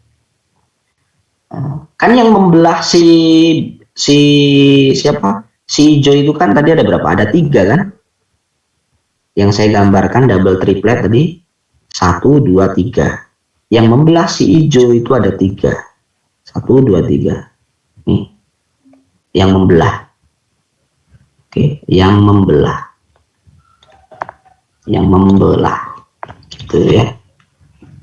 Speaker 1: Kan yang membelah si siapa? Si hijau itu kan tadi ada berapa? Ada 3 kan? Yang saya gambarkan double triplet tadi 1, 2, 3. Yang membelah si hijau itu ada 3. 1, 2, 3. Nih. Yang membelah. Oke, yang membelah. Gitu ya.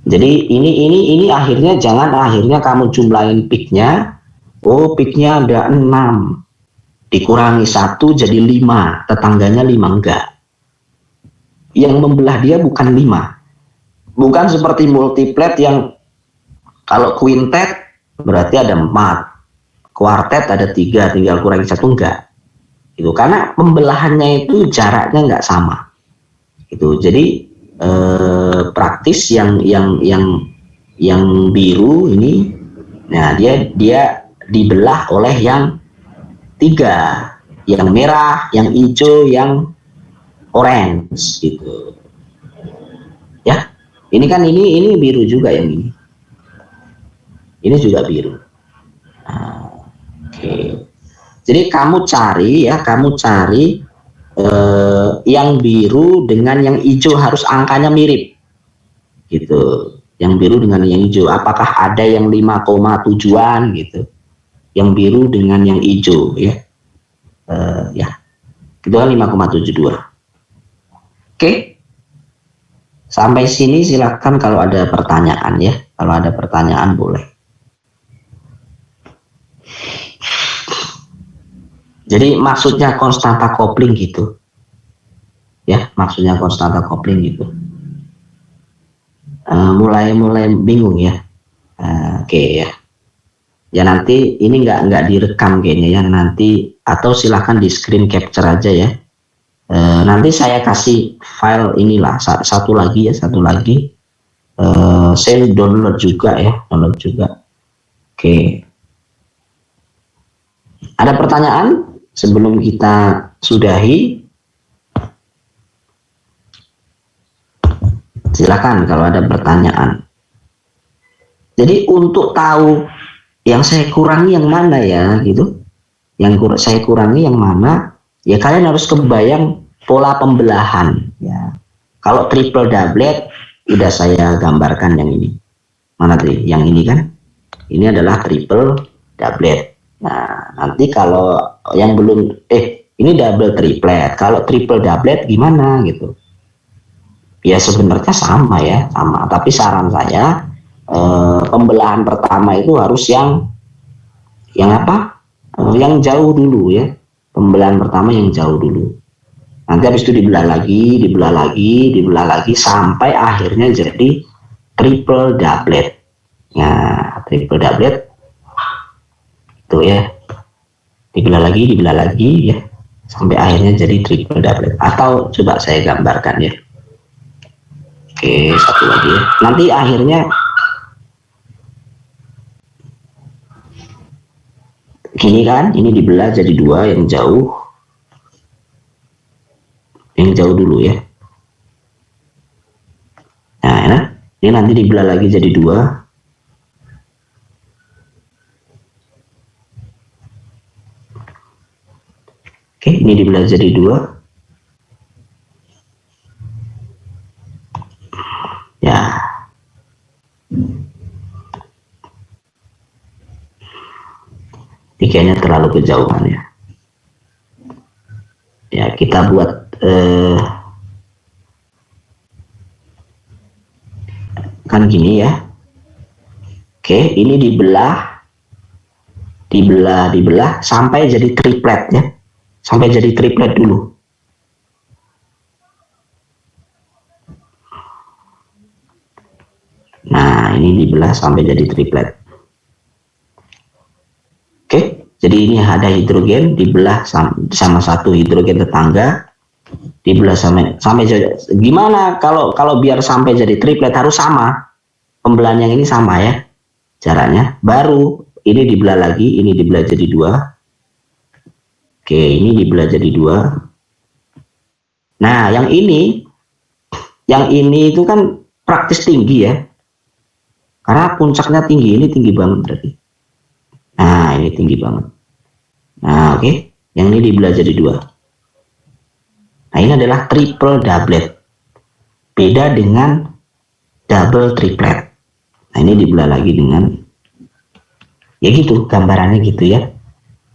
Speaker 1: Jadi ini akhirnya jangan kamu jumlahin peaknya. Oh, peaknya ada 6. Dikurangi 1 jadi 5. Tetangganya 5 enggak. Yang membelah dia bukan 5. Bukan seperti multiplet yang kalau quintet berarti ada 4. Kuartet ada 3, tinggal kurangi 1 enggak. Itu karena pembelahannya itu jaraknya enggak sama. Itu jadi praktis yang biru ini, nah dia dibelah oleh yang 3, yang merah, yang hijau, yang orange gitu. Ya, ini kan ini biru juga yang ini. Ini juga biru. Nah, oke. Jadi kamu cari yang biru dengan yang hijau harus angkanya mirip. Gitu. Yang biru dengan yang hijau, apakah ada yang 5,7-an gitu. Yang biru dengan yang hijau ya. Ya. Itu kan 5,72. Oke. Sampai sini silakan kalau ada pertanyaan ya. Kalau ada pertanyaan boleh. Jadi maksudnya konstanta kopling gitu. Ya, maksudnya konstanta kopling gitu. Mulai bingung ya. Oke ya. Ya nanti ini nggak direkam kayaknya ya, nanti atau silahkan di screen capture aja ya. Nanti saya kasih file inilah satu lagi. Saya download juga. Oke. Ada pertanyaan sebelum kita sudahi? Silakan kalau ada pertanyaan. Jadi untuk tahu yang saya kurangi yang mana ya gitu, saya kurangi yang mana, ya kalian harus kebayang pola pembelahan ya. Kalau triple doublet udah saya gambarkan yang ini. Mana tadi? Yang ini kan? Ini adalah triple doublet. Nah, nanti kalau yang belum ini double triplet. Kalau triple doublet gimana gitu? Ya sebenarnya sama ya, sama. Tapi saran saya pembelahan pertama itu harus yang apa? Yang jauh dulu ya. Pembelahan pertama yang jauh dulu. Nanti habis itu dibelah lagi sampai akhirnya jadi triple doublet. Nah, triple doublet itu ya. Dibelah lagi ya. Sampai akhirnya jadi triple doublet. Atau coba saya gambarkan ya. Oke, satu lagi ya. Nanti akhirnya gini kan, ini dibelah jadi 2 yang jauh. Yang jauh dulu ya. Nah, ya, ini nanti dibelah lagi jadi 2. Oke, ini dibelah jadi 2. Ya. Ini kayaknya terlalu kejauhan ya. Ya, kita buat kan gini ya. Oke, ini dibelah sampai jadi triplet ya. Sampai jadi triplet dulu. Nah, ini dibelah sampai jadi triplet. Oke, jadi ini ada hidrogen dibelah sama satu hidrogen tetangga, dibelah sampai gimana kalau biar sampai jadi triplet harus sama. Pembelahan yang ini sama ya caranya. Baru ini dibelah lagi, ini dibelah jadi 2. Oke, ini dibelah jadi 2. Nah, yang ini itu kan praktis tinggi ya. Karena puncaknya tinggi, ini tinggi banget berarti. Nah, ini tinggi banget. Nah, oke. Yang ini dibelah jadi 2. Nah, ini adalah triple doublet. Beda dengan double triplet. Nah, ini dibelah lagi dengan ya gitu, gambarannya gitu ya.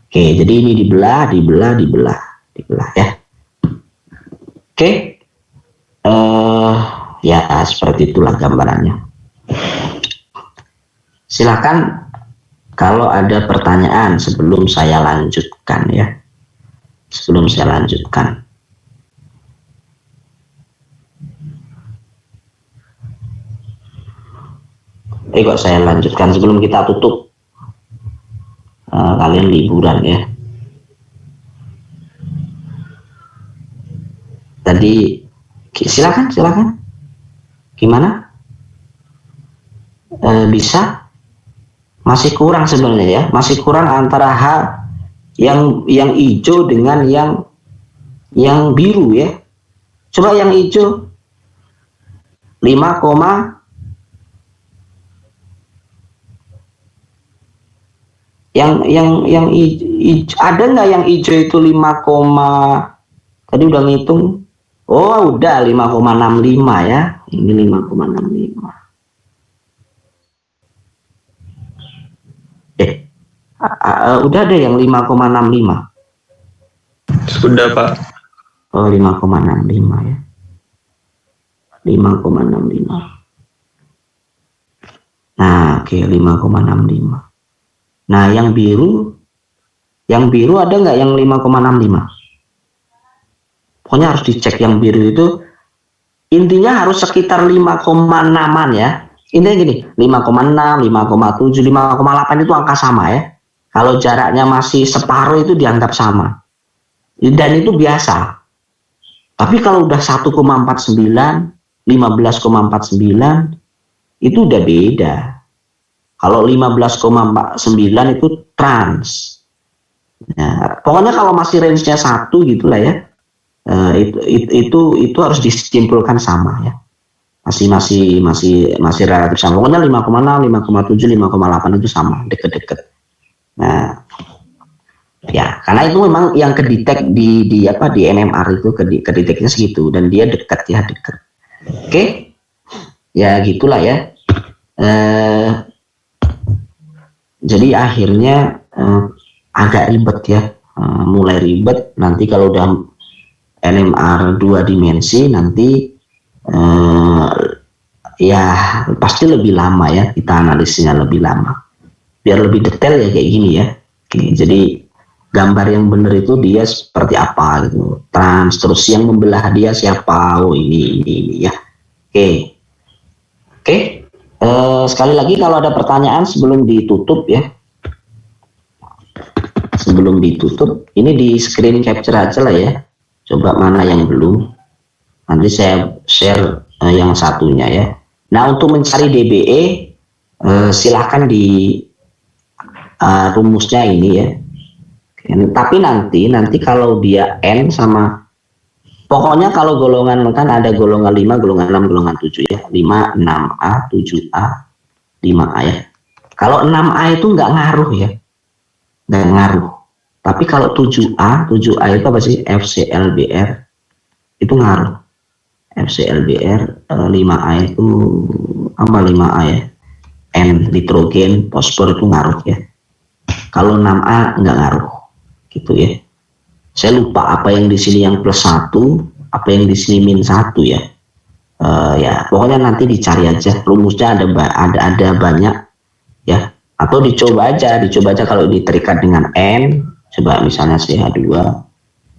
Speaker 1: Oke, jadi ini dibelah ya. Oke. Ya, seperti itulah gambarannya. Silakan kalau ada pertanyaan sebelum saya lanjutkan ya. Sebelum saya lanjutkan. Kok saya lanjutkan sebelum kita tutup. Kalian liburan ya. Tadi silakan. Gimana? Bisa? Masih kurang sebenarnya ya, masih kurang antara H yang hijau dengan yang biru ya. Coba yang hijau 5, yang ada nggak yang hijau itu 5, tadi udah ngitung. Oh, udah 5,65 ya. Ini 5,65. Udah ada yang 5,65.
Speaker 3: Sudah, Pak.
Speaker 1: Oh, 5,65 ya. 5,65. Nah, oke, 5,65. Nah, yang biru ada nggak yang 5,65? Pokoknya harus dicek yang biru itu. Intinya harus sekitar 5,6-an ya. Intinya gini, 5,6, 5,7, 5,8 itu angka sama ya. Kalau jaraknya masih separuh itu dianggap sama. Dan itu biasa. Tapi kalau udah 1,49, 15,49 itu udah beda. Kalau 15,49 itu trans. Nah, pokoknya kalau masih range-nya 1 gitulah ya. Itu harus disimpulkan sama ya. Masih relatif sama. Pokoknya 5,6, 5,7, 5,8 itu sama, deket-deket. Nah, ya, karena itu memang yang kedetek di NMR itu kedeteknya segitu dan dia dekat. Oke. Ya, gitulah ya. Jadi akhirnya agak ribet ya. Mulai ribet nanti kalau udah NMR 2 dimensi nanti ya pasti lebih lama ya, kita analisisnya lebih lama. Biar lebih detail ya kayak gini ya. Oke, jadi gambar yang benar itu dia seperti apa gitu. Trans, terus yang membelah dia siapa? Oh, ini ya. Oke. Sekali lagi kalau ada pertanyaan sebelum ditutup ya. Sebelum ditutup, ini di screen capture aja lah ya. Coba mana yang belum. Nanti saya share yang satunya ya. Nah, untuk mencari DBE silahkan di rumusnya ini ya. Tapi nanti kalau dia N sama Pokoknya kalau golongan kan ada golongan 5, golongan 6, golongan 7 ya. 5, 6A, 7A, 5A ya. Kalau 6A itu nggak ngaruh ya. Nggak ngaruh. Tapi kalau 7A itu apa sih? FClBr itu ngaruh. FClBr 5A itu apa 5A ya? N nitrogen, fosfor itu ngaruh ya. Kalau 6A nggak ngaruh. Gitu ya. Saya lupa apa yang di sini yang plus 1, apa yang di sini min 1 ya. Ya pokoknya nanti dicari aja rumusnya, ada banyak ya, atau dicoba aja kalau diterikat dengan N, coba misalnya CH2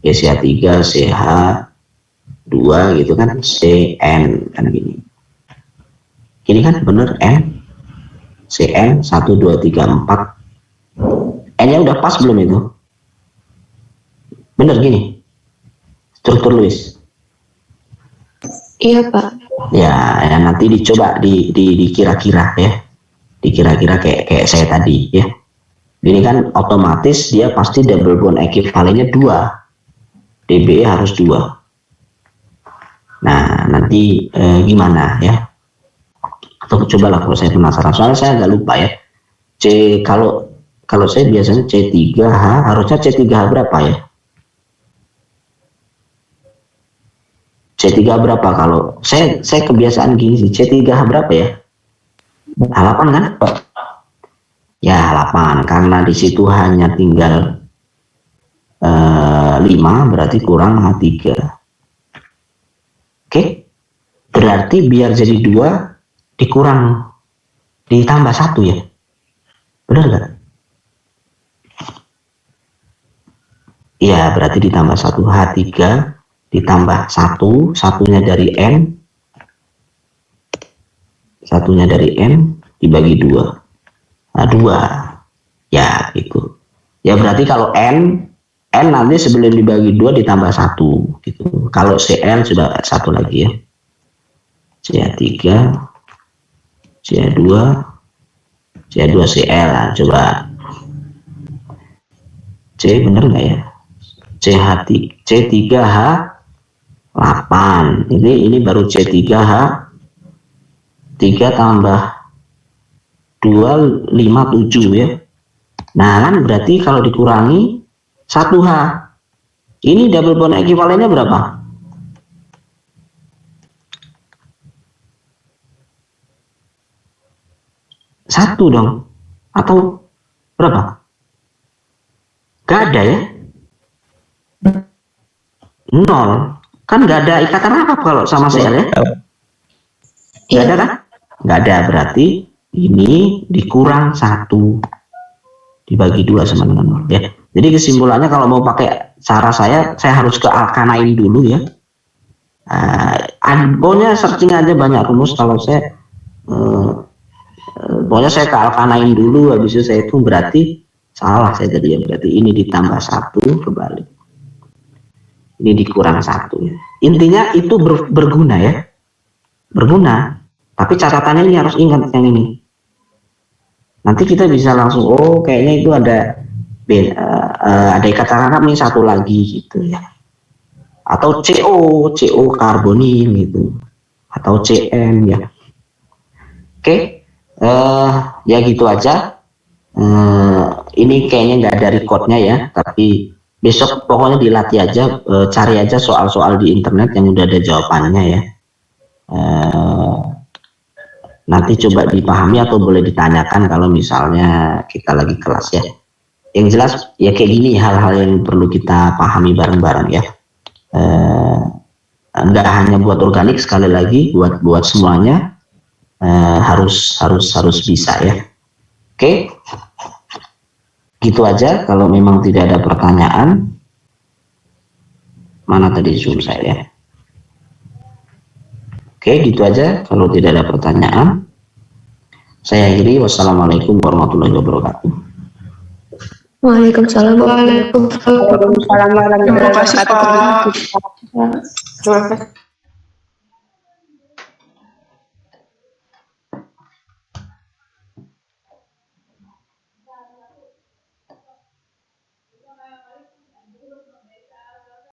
Speaker 1: ya, CH3 CH2 gitu kan, CN kan gini kan bener N CN 1 2 3 4, N nya udah pas belum itu, bener gini struktur Lewis.
Speaker 2: Iya Pak.
Speaker 1: Ya nanti dicoba dikira-kira ya, dikira-kira kayak saya tadi ya. Ini kan otomatis dia pasti double bond ekivalennya 2, DBE harus 2. Nah nanti gimana ya, atau cobalah kalau saya penasaran, soalnya saya agak lupa ya. Kalau saya biasanya C3H, harusnya C3H berapa ya? C3 berapa? Kalau saya kebiasaan gini sih, C3H berapa ya? 8 kan? Ya 8, karena di situ hanya tinggal 5, berarti kurang H3. Oke? Berarti biar jadi 2 dikurang, ditambah 1 ya? Benar nggak? Iya, berarti ditambah 1, H3 ditambah 1, satunya dari N, dibagi 2. Nah, 2 ya gitu ya, berarti kalau N nanti sebelum dibagi 2 ditambah 1 gitu. Kalau Cl sudah 1 lagi ya, CH3 CH2 Cl. Nah, coba C bener nggak ya? C3H8 ini baru C3H 3 tambah 2 5 7 ya. Nah kan berarti kalau dikurangi 1H, ini double bond ekivalennya berapa? Satu dong, atau berapa? Gak ada ya, 0 kan, gak ada ikatan apa kalau sama Cl ya? Gak ada kan? Gak ada, berarti ini dikurang 1 dibagi 2 sama dengan 0 ya. Jadi kesimpulannya kalau mau pakai cara saya harus ke alkanain dulu ya. Pokoknya searching aja banyak rumus. Kalau saya pokoknya saya ke alkanain dulu, habis itu saya itu berarti salah saya tadi ya, berarti ini ditambah 1 kebalik, ini dikurang 1 ya. Intinya itu berguna ya, berguna. Tapi catatannya ini harus ingat yang ini. Nanti kita bisa langsung, oh kayaknya itu ada ikatan rangkap nih 1 lagi gitu ya. Atau CO karbonin gitu. Atau CN ya. Oke, ya gitu aja. Ini kayaknya nggak ada recordnya ya, tapi besok pokoknya dilatih aja, cari aja soal-soal di internet yang udah ada jawabannya ya. Nanti coba dipahami atau boleh ditanyakan kalau misalnya kita lagi kelas ya. Yang jelas ya kayak gini hal-hal yang perlu kita pahami bareng-bareng ya. Nggak hanya buat organik, sekali lagi buat semuanya harus bisa ya. Oke, gitu aja. Kalau memang tidak ada pertanyaan, mana tadi Zoom saya ya. Oke, gitu aja. Kalau tidak ada pertanyaan, saya akhiri. Wassalamualaikum warahmatullahi wabarakatuh.
Speaker 2: Waalaikumsalam warahmatullahi wabarakatuh.
Speaker 6: Waalaikumsalam warahmatullahi
Speaker 7: Terima kasih,
Speaker 6: wabarakatuh.
Speaker 7: Pak.
Speaker 6: Terima kasih.